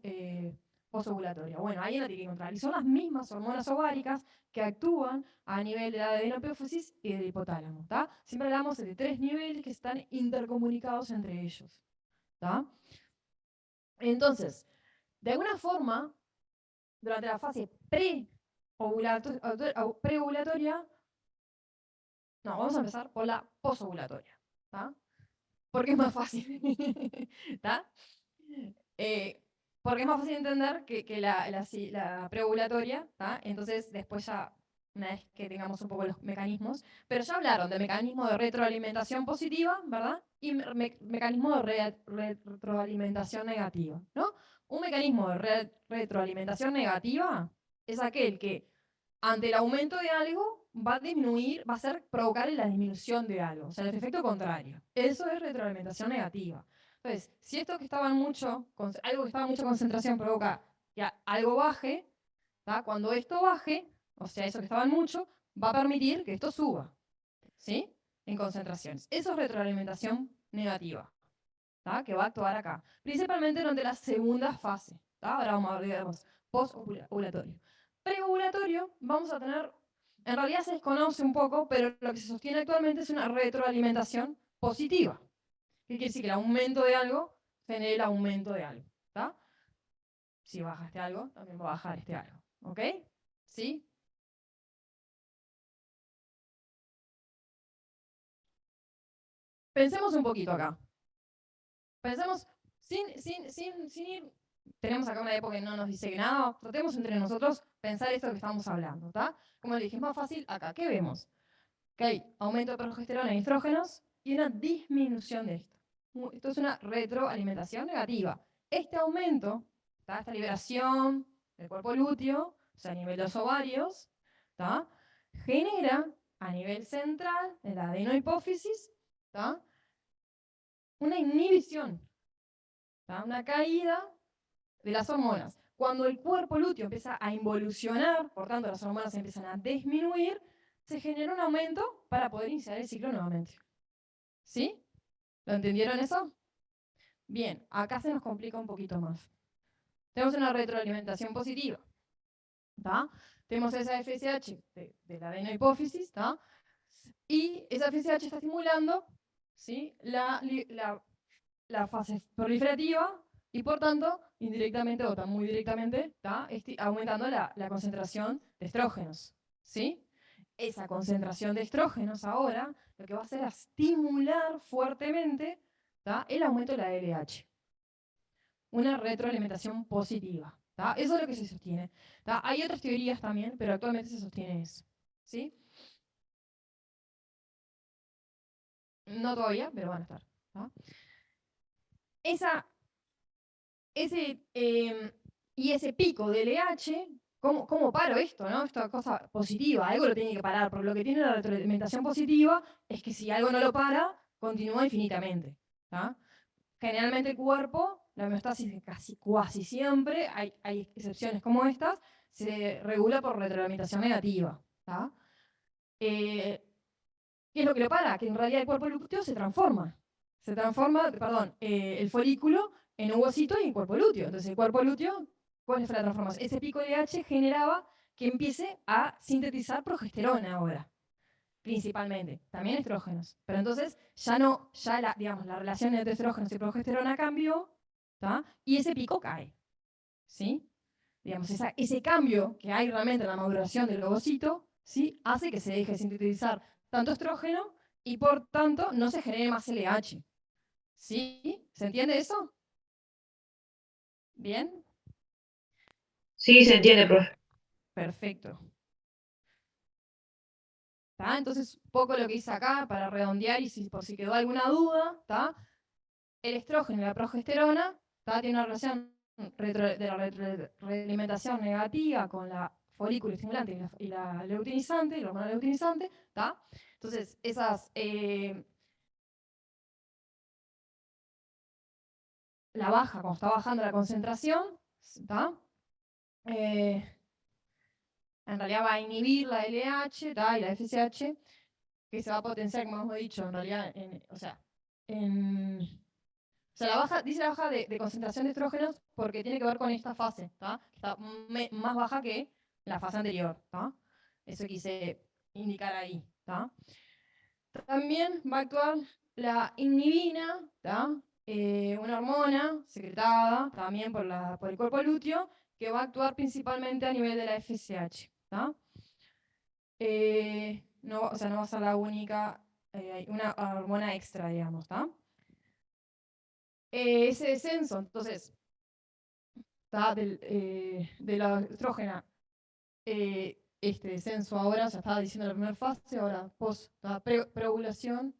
posovulatoria. Bueno, ahí la tiene que encontrar. Y son las mismas hormonas ováricas que actúan a nivel de la adenohipófisis y del hipotálamo. Siempre hablamos de 3 niveles que están intercomunicados entre ellos. Entonces, de alguna forma, durante la fase preovulatoria, no, vamos a empezar por la posovulatoria, porque es más fácil. Porque es más fácil entender que la preovulatoria, entonces después ya, una vez que tengamos un poco los mecanismos, pero ya hablaron de mecanismo de retroalimentación positiva, ¿verdad? Y mecanismo de retroalimentación negativa, ¿no? Un mecanismo de retroalimentación negativa es aquel que ante el aumento de algo va a disminuir, va a provocar la disminución de algo, o sea, el efecto contrario. Eso es retroalimentación negativa. Entonces, si esto que estaba algo que estaba en mucha concentración provoca que algo baje, cuando esto baje, o sea, eso que estaba en mucho, va a permitir que esto suba, ¿sí? En concentraciones. Eso es retroalimentación negativa, que va a actuar acá. Principalmente durante la segunda fase. Ahora vamos a ver post-ovulatorio. Preovulatorio, vamos a tener, en realidad se desconoce un poco, pero lo que se sostiene actualmente es una retroalimentación positiva. ¿Qué quiere decir? Que el aumento de algo genere el aumento de algo, ¿está? Si baja este algo, también va a bajar este algo, ¿ok? ¿Sí? Pensemos un poquito acá. Pensemos sin ir. Tenemos acá una época que no nos dice nada. Tratemos entre nosotros pensar esto que estamos hablando, ¿está? Como le dije, es más fácil acá. ¿Qué vemos? Que hay aumento de progesterona y estrógenos y una disminución de esto. Esto es una retroalimentación negativa. Este aumento, ¿tá? Esta liberación del cuerpo lúteo, o sea, a nivel de los ovarios, ¿tá? Genera a nivel central de la adenohipófisis, ¿tá? Una inhibición, ¿tá? Una caída de las hormonas. Cuando el cuerpo lúteo empieza a involucionar, por tanto las hormonas empiezan a disminuir, se genera un aumento para poder iniciar el ciclo nuevamente. ¿Sí? ¿Lo entendieron eso? Bien, acá se nos complica un poquito más. Tenemos una retroalimentación positiva. ¿Tá? Tenemos esa FSH de la adenohipófisis, ¿tá? Y esa FSH está estimulando, ¿sí? la fase proliferativa y por tanto, indirectamente o muy directamente, está aumentando la concentración de estrógenos. ¿Sí? Esa concentración de estrógenos ahora lo que va a hacer es estimular fuertemente, ¿tá? El aumento de la LH. Una retroalimentación positiva. ¿Tá? Eso es lo que se sostiene. ¿Tá? Hay otras teorías también, pero actualmente se sostiene eso. ¿Sí? No todavía, pero van a estar. ¿Tá? Y ese pico de LH, ¿cómo paro esto? ¿No? Esta cosa positiva, algo lo tiene que parar, porque lo que tiene la retroalimentación positiva es que si algo no lo para, continúa infinitamente. ¿Tá? Generalmente el cuerpo, la homeostasis casi siempre, hay excepciones como estas, se regula por retroalimentación negativa. ¿Tá? ¿Qué es lo que lo para? Que en realidad el cuerpo lúteo se transforma. Se transforma, el folículo en un ovocito y en cuerpo lúteo. Entonces el cuerpo lúteo, ¿cuál fue la transformación? Ese pico de H generaba que empiece a sintetizar progesterona ahora, principalmente. También estrógenos. Pero entonces la relación entre estrógenos y progesterona cambió, ¿tá? Y ese pico cae. ¿Sí? Digamos, ese cambio que hay realmente en la maduración del ovocito, ¿sí? Hace que se deje de sintetizar tanto estrógeno y por tanto no se genere más LH. ¿Sí? ¿Se entiende eso? ¿Bien? Sí, se entiende, profe. Perfecto. ¿Tá? Entonces, poco lo que hice acá para redondear y por si quedó alguna duda, ¿tá? El estrógeno y la progesterona, ¿tá? Tiene una relación de la retroalimentación negativa con la folículo estimulante y la leutinizante, la hormona leutinizante, ¿tá? Entonces, la baja, cuando está bajando la concentración, ¿tá? En realidad va a inhibir la LH, ¿tá? Y la FSH, que se va a potenciar, como hemos dicho, en realidad, la baja, dice la baja de concentración de estrógenos porque tiene que ver con esta fase, ¿tá? Está más baja que la fase anterior, ¿tá? Eso quise indicar ahí, ¿tá? También va a actuar la inhibina, ¿tá? Una hormona secretada también por el cuerpo lúteo, que va a actuar principalmente a nivel de la FSH, ¿tá? No va a ser la única, hay una hormona extra, digamos, ¿tá? Ese descenso, entonces, ¿tá? De la estrógena, este descenso ahora, ya estaba diciendo la primera fase, ahora preovulación,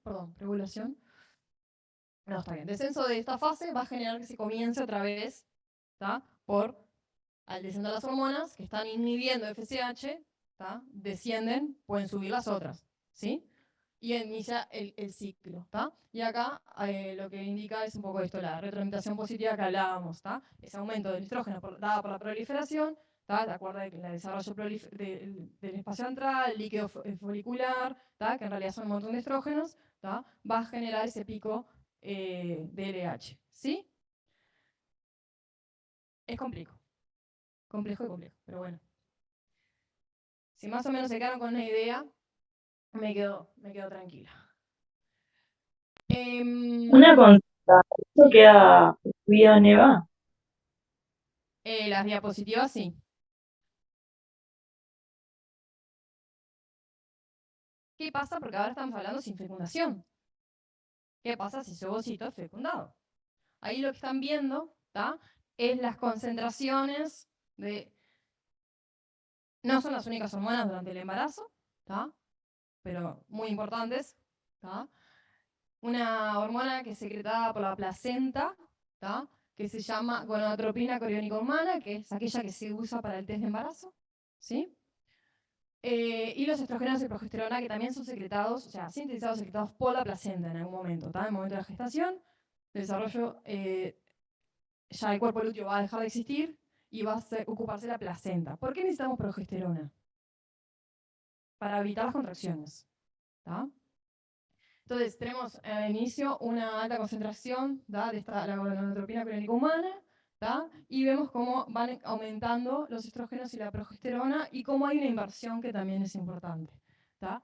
no, está bien, descenso de esta fase va a generar que se comience otra vez, ¿tá? Al descender las hormonas, que están inhibiendo FSH, ¿tá? Descienden, pueden subir las otras, ¿sí? Y inicia el ciclo, ¿tá? Y acá lo que indica es un poco esto, la retroalimentación positiva que hablábamos, ¿tá? Ese aumento del estrógeno dado por la proliferación, ¿tá? ¿Te acuerdas del desarrollo del espacio antral, líquido folicular, ¿tá? Que en realidad son un montón de estrógenos, ¿tá? Va a generar ese pico de LH, ¿sí? Es complejo y complejo, pero bueno. Si más o menos se quedaron con una idea, me quedo tranquila. Una consulta. Eso queda incluido en EVA. Las diapositivas sí. ¿Qué pasa? Porque ahora estamos hablando sin fecundación. ¿Qué pasa si ese ovocito es fecundado? Ahí lo que están viendo, ¿tá? Es las concentraciones de... No son las únicas hormonas durante el embarazo, ¿tá? Pero muy importantes, ¿tá? Una hormona que es secretada por la placenta, ¿tá? Que se llama gonadotropina coriónica humana, que es aquella que se usa para el test de embarazo, ¿sí? Y los estrógenos y progesterona, que también son secretados, o sea, sintetizados, secretados por la placenta en algún momento, ¿tá? En el momento de la gestación, el desarrollo, ya el cuerpo lúteo va a dejar de existir y va a ocuparse la placenta. ¿Por qué necesitamos progesterona? Para evitar las contracciones, ¿tá? Entonces, tenemos al inicio una alta concentración, ¿tá? De la gonadotropina coriónica humana, ¿tá? Y vemos cómo van aumentando los estrógenos y la progesterona y cómo hay una inversión que también es importante, ¿tá?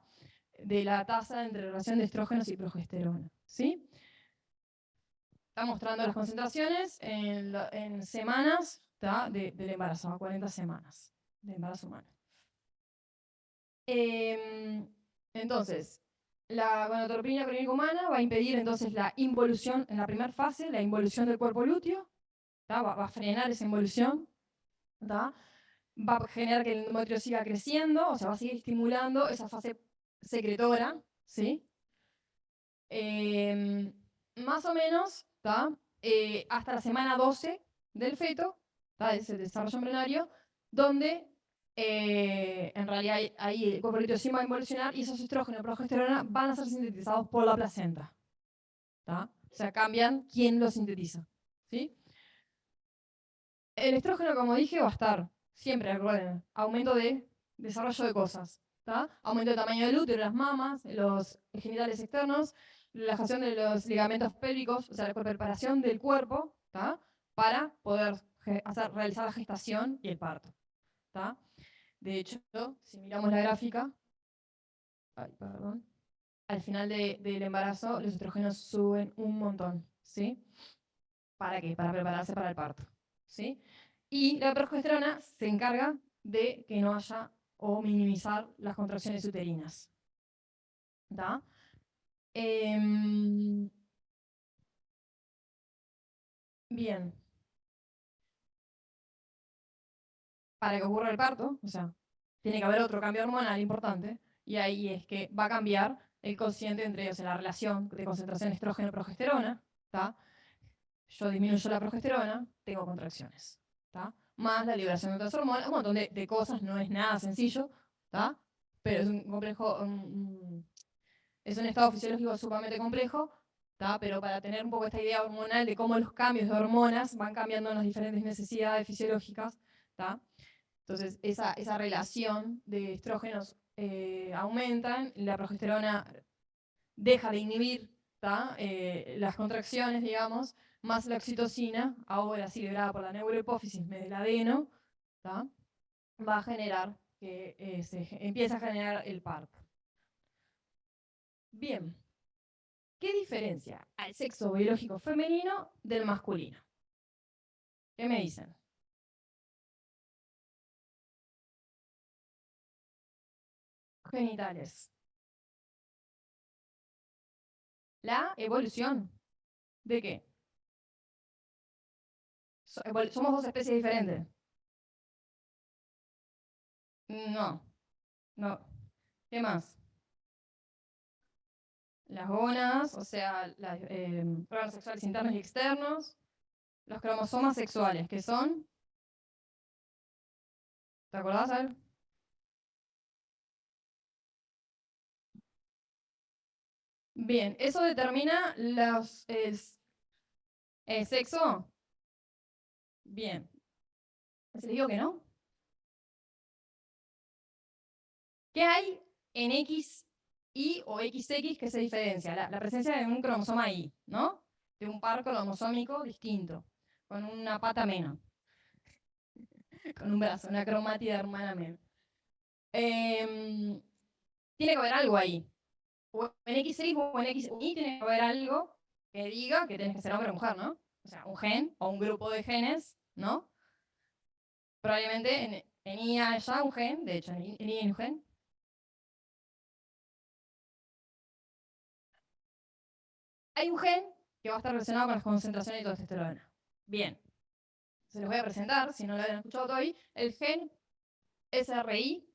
De la tasa entre relación de estrógenos y progesterona, ¿sí? Está mostrando las concentraciones en semanas, ¿tá? Del embarazo, a 40 semanas de embarazo humano. Entonces, la gonadotropina coriónica humana va a impedir entonces la involución, en la primera fase, la involución del cuerpo lúteo, ¿tá? Va a frenar esa involución, ¿tá? Va a generar que el endometrio siga creciendo, o sea, va a seguir estimulando esa fase secretora, ¿sí? Más o menos, ¿tá? Hasta la semana 12 del feto, ¿tá? Ese desarrollo embrionario, donde en realidad ahí el cuerpo lúteo sí va a involucionar y esos estrógenos y progesterona van a ser sintetizados por la placenta, ¿tá? O sea, cambian quién los sintetiza, ¿sí? El estrógeno, como dije, va a estar siempre, recuerden, aumento de desarrollo de cosas, ¿tá? Aumento de tamaño del útero, las mamas, los genitales externos, relajación de los ligamentos pélvicos, o sea, la preparación del cuerpo, ¿tá? Para poder realizar la gestación y el parto, ¿tá? De hecho, si miramos la gráfica, ay, perdón, al final del embarazo los estrógenos suben un montón, ¿sí? ¿Para qué? Para prepararse para el parto, ¿sí? Y la progesterona se encarga de que no haya o minimizar las contracciones uterinas, ¿tá? Bien. Para que ocurra el parto, o sea, tiene que haber otro cambio hormonal importante, y ahí es que va a cambiar el cociente entre ellos, la relación de concentración estrógeno-progesterona, ¿tá? Yo disminuyo la progesterona, tengo contracciones, ¿tá? Más la liberación de otras hormonas, un montón de cosas, no es nada sencillo, ¿tá? Pero es un complejo, es un estado fisiológico sumamente complejo, ¿tá? Pero para tener un poco esta idea hormonal de cómo los cambios de hormonas van cambiando las diferentes necesidades fisiológicas, ¿tá? Entonces, esa relación de estrógenos aumentan, la progesterona deja de inhibir, ¿tá? Las contracciones, digamos, más la oxitocina, ahora sí liberada por la neurohipófisis medeladeno, ¿tá? Va a generar que se empieza a generar el parto. Bien, ¿qué diferencia al sexo biológico femenino del masculino? ¿Qué me dicen? Genitales. La evolución. ¿De qué? Somos dos especies diferentes. No, no. ¿Qué más? Las gónadas, o sea, los órganos sexuales internos y externos. Los cromosomas sexuales, que son... ¿Te acordás, Al? Bien, ¿eso determina el sexo? Bien. ¿Se les digo que no? ¿Qué hay en X, Y o XX que se diferencia? La presencia de un cromosoma Y, ¿no? De un par cromosómico distinto, con una pata menos, con un brazo, una cromátida hermana menos. Tiene que haber algo ahí. O en XX o en XY tiene que haber algo que diga que tenés que ser hombre o mujer, ¿no? O sea, un gen o un grupo de genes, ¿no? Probablemente en IA haya un gen, de hecho, en IA hay un gen. Hay un gen que va a estar relacionado con las concentraciones de testosterona. Bien, se los voy a presentar, si no lo habían escuchado todavía, el gen SRI,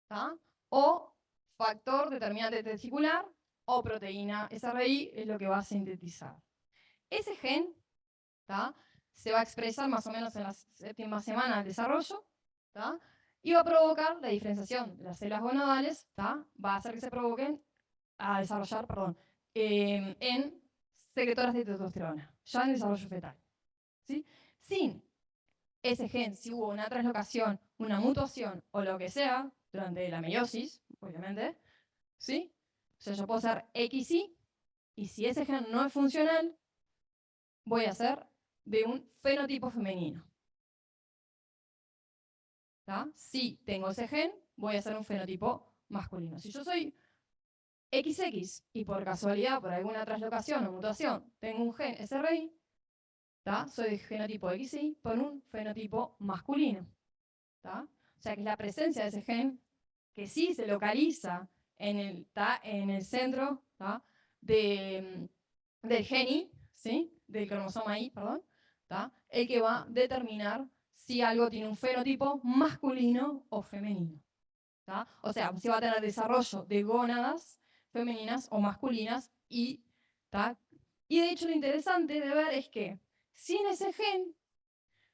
¿tá? O factor determinante testicular o proteína SRI es lo que va a sintetizar. Ese gen, ¿tá? Se va a expresar más o menos en la séptima semana del desarrollo, ¿tá? Y va a provocar la diferenciación de las células gonadales, ¿tá? Va a hacer que se provoquen a desarrollar, perdón, en secretoras de testosterona, ya en desarrollo fetal. ¿Sí? Sin ese gen, si hubo una translocación, una mutación o lo que sea, durante la meiosis, obviamente, ¿sí? O sea, yo puedo ser XY, y si ese gen no es funcional, voy a ser de un fenotipo femenino. ¿Tá? Si tengo ese gen, voy a ser un fenotipo masculino. Si yo soy XX y por casualidad, por alguna translocación o mutación, tengo un gen SRI, ¿tá? Soy de genotipo XY por un fenotipo masculino. ¿Tá? O sea que es la presencia de ese gen que sí se localiza en el centro, ¿tá? Del geni, ¿sí? Del cromosoma Y, perdón, ¿tá? El que va a determinar si algo tiene un fenotipo masculino o femenino. ¿Tá? O sea, si va a tener desarrollo de gónadas femeninas o masculinas ¿tá? Y de hecho lo interesante de ver es que sin ese gen,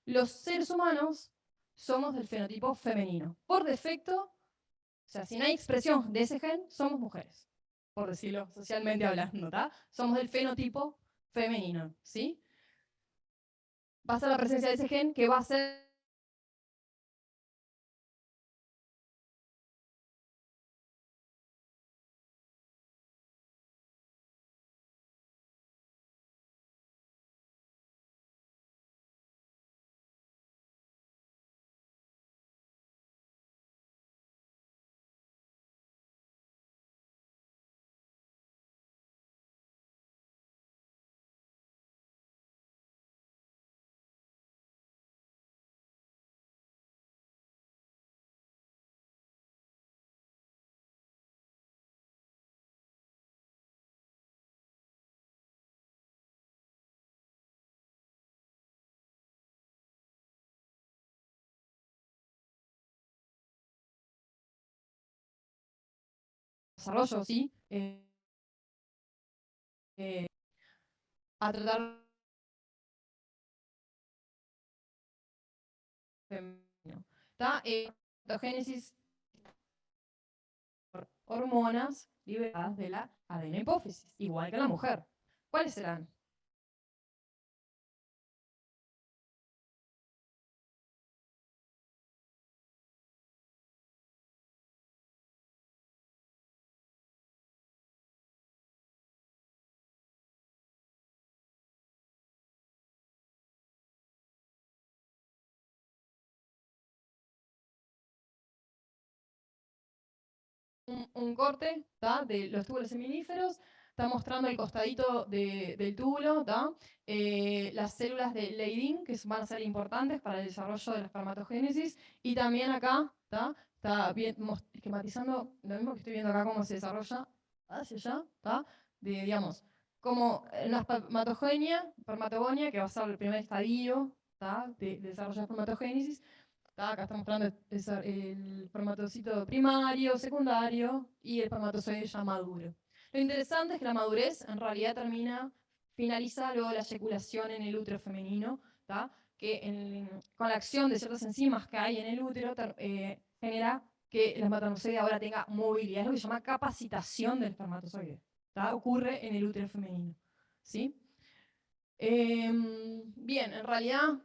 los seres humanos somos del fenotipo femenino. Por defecto, o sea, si no hay expresión de ese gen, somos mujeres, por decirlo socialmente hablando, ¿tá? Somos del fenotipo femenino, ¿sí? Va a ser la presencia de ese gen que va a ser desarrollo, ¿sí? A tratar femenino. ¿Tá? Patogénesis por hormonas liberadas de la adenohipófisis, igual que la mujer. ¿Cuáles serán? Un corte, ¿tá? De los túbulos seminíferos, está mostrando el costadito del túbulo, ¿tá? Las células de Leydig, que van a ser importantes para el desarrollo de la espermatogénesis, y también acá, ¿tá? Está bien, esquematizando lo mismo que estoy viendo acá, cómo se desarrolla hacia allá, ¿tá? Digamos, como una espermatogonia, que va a ser el primer estadio, ¿tá? De desarrollo de espermatogénesis. Acá está mostrando el espermatocito primario, secundario y el espermatozoide ya maduro. Lo interesante es que la madurez en realidad finaliza luego la eyaculación en el útero femenino, ¿tá? Que con la acción de ciertas enzimas que hay en el útero genera que el espermatozoide ahora tenga movilidad. Es lo que se llama capacitación del espermatozoide. ¿Tá? Ocurre en el útero femenino. ¿Sí? Bien, en realidad,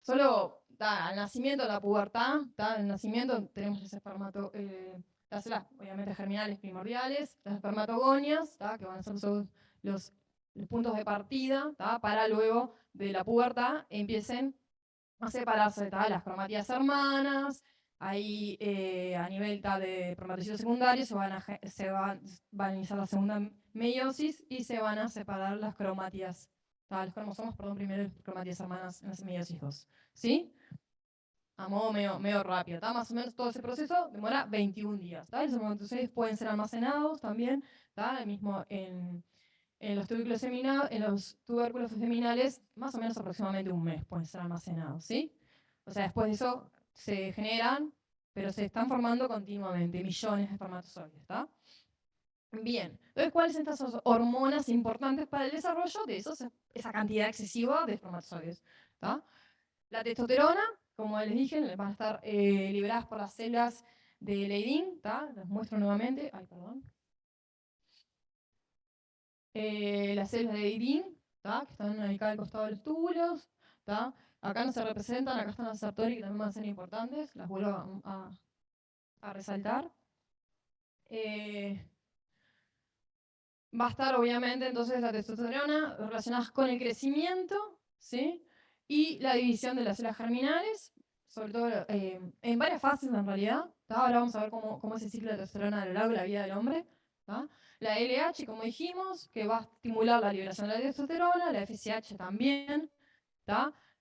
solo al nacimiento, la pubertad, al nacimiento tenemos las células, obviamente, germinales primordiales, las espermatogonias, que van a ser los puntos de partida, para luego de la pubertad empiecen a separarse las cromatías hermanas. Ahí a nivel de espermatozoides secundarios se va a iniciar la segunda meiosis y se van a separar las cromátidas. Los cromosomas, perdón, primero cromátidas hermanas en la meiosis 2. ¿Sí? A modo medio rápido. Más o menos todo ese proceso demora 21 días. Los espermatozoides pueden ser almacenados también, mismo en los tubérculos seminales, más o menos aproximadamente un mes pueden ser almacenados. ¿Sí? O sea, después de eso se generan, pero se están formando continuamente millones de espermatozoides. Bien, entonces, ¿cuáles son estas hormonas importantes para el desarrollo de esa cantidad excesiva de espermatozoides? La testosterona, como les dije, van a estar liberadas por las células de Leydig. Las muestro nuevamente. Ay, perdón. Las células de Leydig, que están acá al costado de los túbulos. Acá no se representan, acá están las Sertoli, que también van a ser importantes. Las vuelvo a resaltar. Va a estar, obviamente, entonces la testosterona relacionada con el crecimiento, ¿sí? Y la división de las células germinales, sobre todo en varias fases en realidad. Ahora vamos a ver cómo es el ciclo de testosterona a lo largo de la vida del hombre. La LH, como dijimos, que va a estimular la liberación de la testosterona, la FSH también.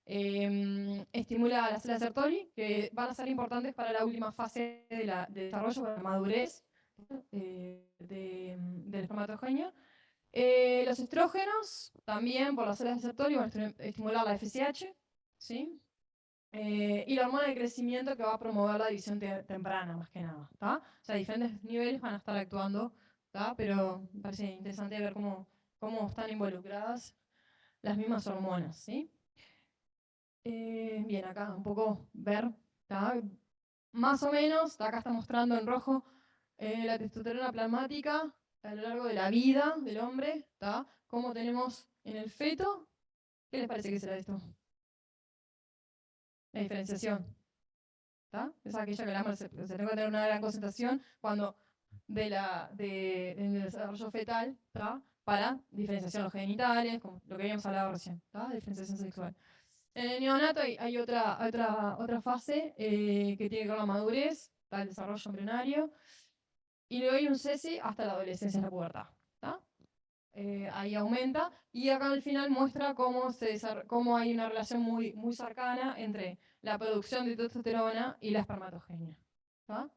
Estimula a las células Sertoli, que van a ser importantes para la última fase de desarrollo, para la madurez del espermatogenio. Los estrógenos, también por las células de Sertoli, van a estimular la FSH, ¿sí? Y la hormona de crecimiento, que va a promover la división temprana, más que nada. O sea, a diferentes niveles van a estar actuando, pero me parece interesante ver cómo están involucradas las mismas hormonas, ¿sí? Bien, acá un poco ver, más o menos, acá está mostrando en rojo la testosterona plasmática a lo largo de la vida del hombre, cómo tenemos en el feto. ¿Qué les parece que será esto? La diferenciación. Es aquella que el hambre se tengo que tener una gran concentración cuando del desarrollo fetal, para diferenciación de los genitales, como lo que habíamos hablado recién, diferenciación sexual. En el neonato hay otra fase que tiene que ver con la madurez, el desarrollo embrionario, y luego hay un cese hasta la adolescencia, la pubertad. Ahí aumenta, y acá al final muestra cómo hay una relación muy, muy cercana entre la producción de testosterona y la espermatogenia. A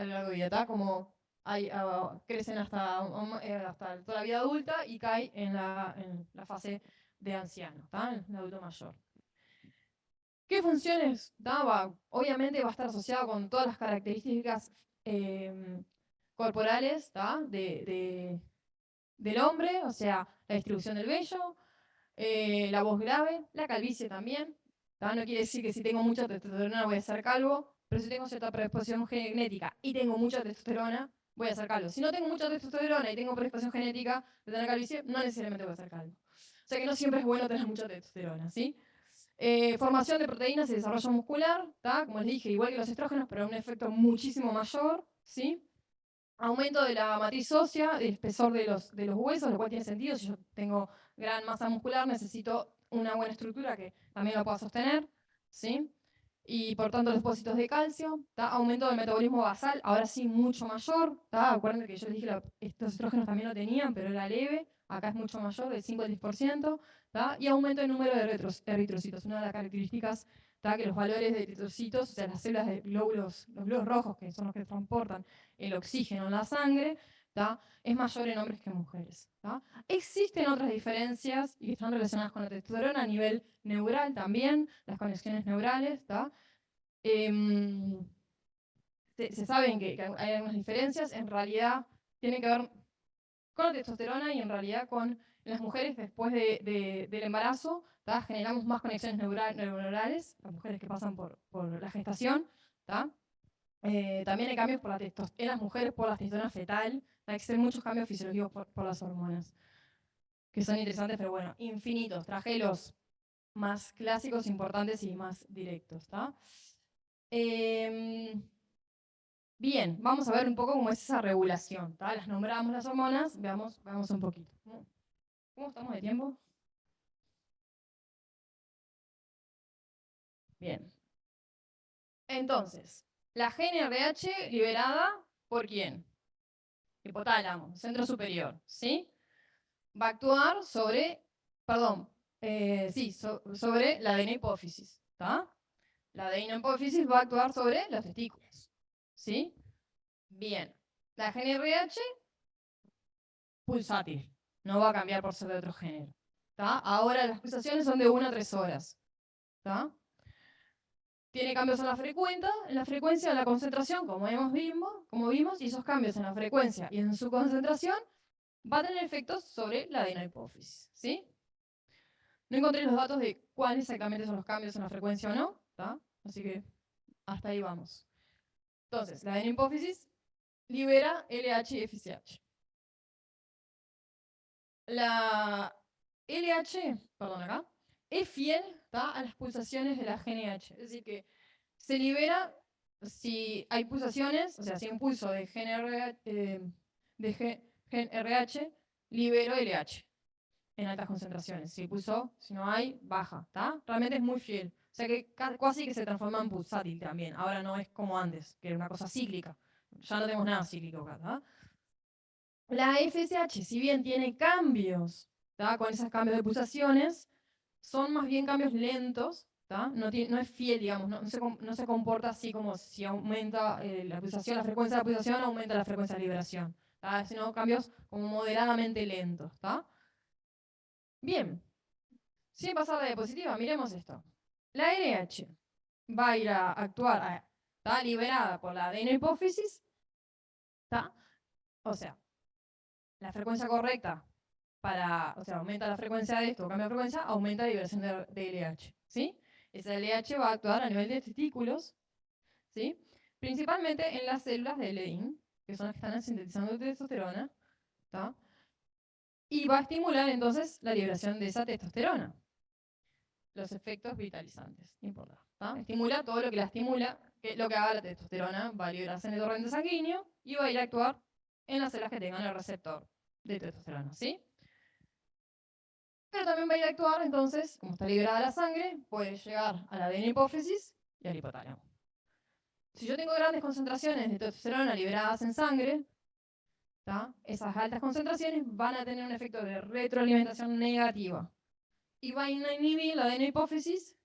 lo largo de la vida, como crecen hasta toda la vida adulta y cae en la fase de anciano, en el adulto mayor. ¿Qué funciones daba? Obviamente va a estar asociado con todas las características corporales del hombre, o sea, la distribución del vello, la voz grave, la calvicie también. No quiere decir que si tengo mucha testosterona voy a ser calvo, pero si tengo cierta predisposición genética y tengo mucha testosterona, voy a ser calvo. Si no tengo mucha testosterona y tengo predisposición genética de tener calvicie, no necesariamente voy a ser calvo. O sea que no siempre es bueno tener mucha testosterona, ¿sí? Formación de proteínas y desarrollo muscular, como les dije, igual que los estrógenos, pero un efecto muchísimo mayor, ¿sí? Aumento de la matriz ósea, el espesor de los huesos, lo cual tiene sentido. Si yo tengo gran masa muscular, necesito una buena estructura que también lo pueda sostener, ¿sí? Y por tanto los depósitos de calcio, aumento del metabolismo basal, ahora sí mucho mayor, acuérdense que yo les dije que estos estrógenos también lo tenían, pero era leve, acá es mucho mayor, del 5 al 10%, y aumento del número de eritrocitos, una de las características que los valores de eritrocitos, o sea, las células de los glóbulos rojos, que son los que transportan el oxígeno en la sangre, es mayor en hombres que en mujeres. Existen otras diferencias y que están relacionadas con la testosterona a nivel neural también, las conexiones neurales. Se saben que hay algunas diferencias, en realidad tienen que ver con la testosterona y en realidad con las mujeres después del embarazo, generamos más conexiones neuronales, las mujeres que pasan por la gestación. También hay cambios en las mujeres por la testosterona fetal. Existen muchos cambios fisiológicos por las hormonas, que son interesantes, pero bueno, infinitos. Traje los más clásicos, importantes y más directos. Bien, vamos a ver un poco cómo es esa regulación. Las nombramos las hormonas, veamos un poquito. ¿Cómo estamos de tiempo? Bien. Entonces, la GnRH liberada, ¿por quién? hipotálamo, centro superior, ¿sí? Va a actuar sobre, perdón, sobre la adena hipófisis, ¿está? La adena hipófisis va a actuar sobre los testículos, ¿sí? Bien, la GNRH, pulsátil, no va a cambiar por ser de otro género, ¿está? Ahora las pulsaciones son de 1 a 3 horas, ¿está? Tiene cambios en la frecuencia, en la concentración, como vimos, y esos cambios en la frecuencia y en su concentración va a tener efectos sobre la adenohipófisis, ¿sí? No encontré los datos de cuáles exactamente son los cambios en la frecuencia o no, ¿tá? Así que hasta ahí vamos. Entonces, la adenohipófisis libera LH y FSH. La LH, perdón acá, es fiel, ¿tá?, a las pulsaciones de la GNH. Es decir, que se libera si hay pulsaciones, o sea, si hay un pulso de GNRH, libero LH en altas concentraciones. Si pulsó, si no hay, baja, ¿está? Realmente es muy fiel. O sea que casi que se transforma en pulsátil también. Ahora no es como antes, que era una cosa cíclica. Ya no tenemos nada cíclico acá, ¿tá? La FSH, si bien tiene cambios, ¿tá?, con esos cambios de pulsaciones, son más bien cambios lentos, ¿tá? No es fiel, digamos, no se comporta así como si aumenta la pulsación, la frecuencia de la pulsación, aumenta la frecuencia de liberación, ¿tá? Sino cambios como moderadamente lentos, ¿tá? Bien, sin pasar a la diapositiva, miremos esto. La LH va a ir a actuar, está liberada por la adenohipófisis, ¿tá? O sea, la frecuencia correcta o sea, aumenta la frecuencia de esto, cambia de frecuencia, aumenta la liberación de LH, ¿sí? Esa LH va a actuar a nivel de testículos, ¿sí? Principalmente en las células de Leydig, que son las que están sintetizando testosterona, ¿tá? Y va a estimular entonces la liberación de esa testosterona. Los efectos vitalizantes, no importa, ¿tá? Estimula todo lo que la estimula, que lo que haga la testosterona va a liberarse en el torrente sanguíneo y va a ir a actuar en las células que tengan el receptor de testosterona, ¿sí? Pero también va a ir a actuar, entonces, como está liberada la sangre, puede llegar a la adenohipófisis y al hipotálamo. Si yo tengo grandes concentraciones de testosterona liberadas en sangre, ¿tá?, esas altas concentraciones van a tener un efecto de retroalimentación negativa y va a inhibir la adenohipófisis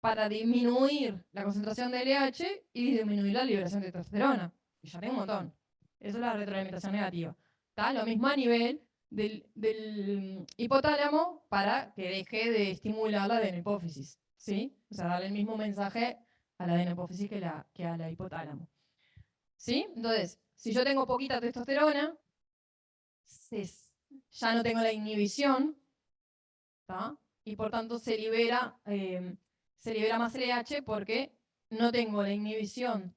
para disminuir la concentración de LH y disminuir la liberación de testosterona. Y ya tengo un montón. Eso es la retroalimentación negativa. ¿Tá? Lo mismo a nivel del hipotálamo para que deje de estimular la adenohipófisis, ¿sí? O sea, darle el mismo mensaje a la adenohipófisis que a la hipotálamo, ¿sí? Entonces, si yo tengo poquita testosterona, ya no tengo la inhibición, ¿tá? Y por tanto se libera más LH porque no tengo la inhibición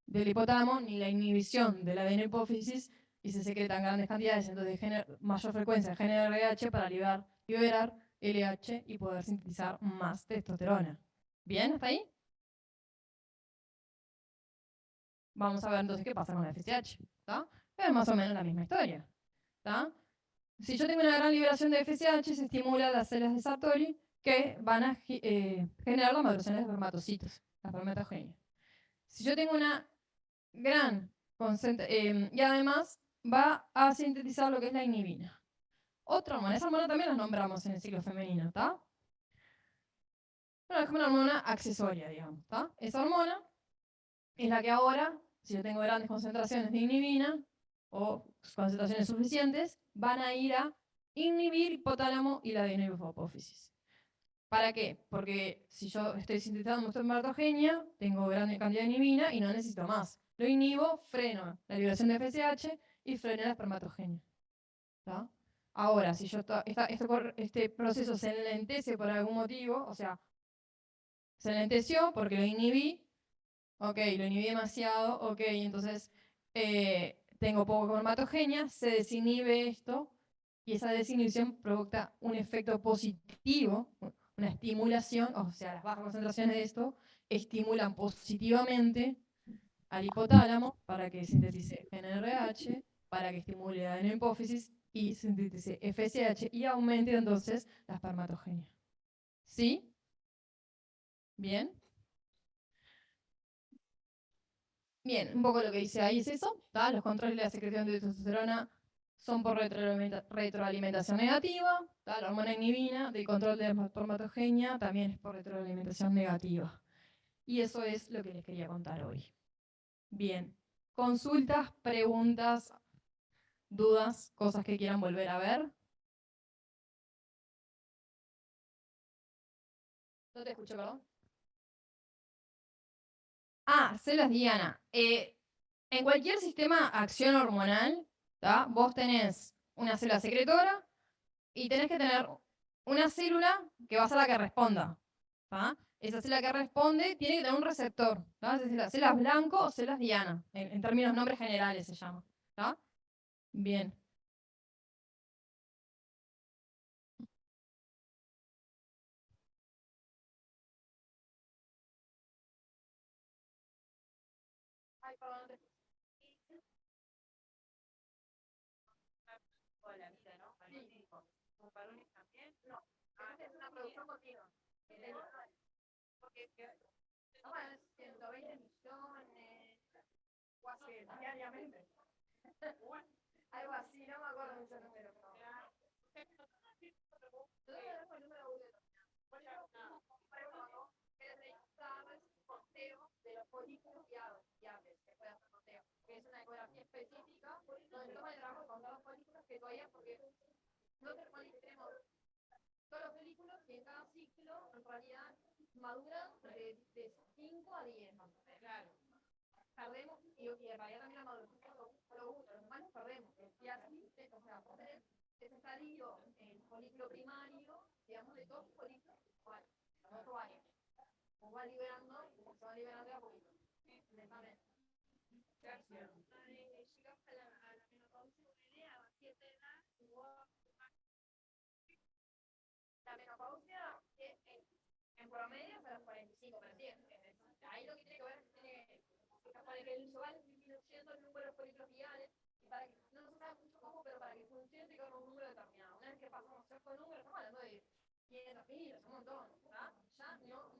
del hipotálamo ni la inhibición de la adenohipófisis y se secretan grandes cantidades, entonces mayor frecuencia genera RH para liberar LH y poder sintetizar más testosterona. ¿Bien? ¿Hasta ahí? Vamos a ver entonces qué pasa con la FSH, ¿tá? Es más o menos la misma historia, ¿tá? Si yo tengo una gran liberación de FSH, se estimula las células de Sartori que van a generar la maduración de espermatocitos, la espermatogenia. Si yo tengo una gran concentración, y además va a sintetizar lo que es la inhibina. Otra hormona, esa hormona también la nombramos en el ciclo femenino, ¿está? Bueno, es como una hormona accesoria, digamos, ¿está? Esa hormona es la que ahora, si yo tengo grandes concentraciones de inhibina o concentraciones suficientes, van a ir a inhibir hipotálamo y la adenohipófisis. ¿Para qué? Porque si yo estoy sintetizando espermatogenia, tengo grande cantidad de inhibina y no necesito más. Lo inhibo, freno la liberación de FSH y freno la espermatogenia. ¿Tá? Ahora, si yo este proceso se enlentece por algún motivo, o sea, se enlenteció porque lo inhibí, ok, lo inhibí demasiado, ok, entonces tengo poco espermatogenia, se desinhibe esto y esa desinhibición provoca un efecto positivo, una estimulación, o sea, las bajas concentraciones de esto estimulan positivamente al hipotálamo para que sintetice GNRH, para que estimule la adenohipófisis y sintetice FSH y aumente entonces la espermatogenia. ¿Sí? ¿Bien? Bien, un poco lo que dice ahí es eso, ¿tá? Los controles de la secreción de testosterona son por retroalimentación negativa, ¿tá? La hormona inhibina del control de la espermatogenia también es por retroalimentación negativa. Y eso es lo que les quería contar hoy. Bien, consultas, preguntas, dudas, cosas que quieran volver a ver. No te escucho, perdón. Células Diana. En cualquier sistema acción hormonal, ¿tá? Vos tenés una célula secretora y tenés que tener una célula que va a ser la que responda. ¿Tá? Esa célula que responde tiene que tener un receptor. ¿Tá? Es decir, las células blanco o células Diana. En términos nombres generales se llama. ¿Tá? Bien. Ay, perdón, no te escucho. Toda la vida, ¿no? Sí. ¿Como varones también? No. Es una producción continua. Porque no van a ser 120 millones o así diariamente. Algo así, no me acuerdo mucho el número. De los folículos viables, que puede hacer conteo, que es una ecografía específica donde toma el trabajo de contar los folículos que todavía, porque nosotros tenemos todos los folículos y en cada ciclo en realidad maduran de 5 a 10 más o menos. Claro. Perdemos, y en realidad también la maduración los humanos perdemos. Y así, o sea, poner ese estadio en folículo primario, digamos, de todos los folículos, igual, los 8 años. Se va liberando, se va liberando de a poquito. Lentamente. Gracias. Llegamos a la menopausia, a 7 edad, la menopausia en promedio hasta los 45, pero sí, ahí lo que tiene que ver es que para que se van disminuyendo el número de folículos viales, y para que no se sabe mucho cómo, pero para que funcione tiene que haber un número determinado. Una vez que pasamos a cierto número, estamos hablando de 500.000, es un montón, ¿verdad? Ya no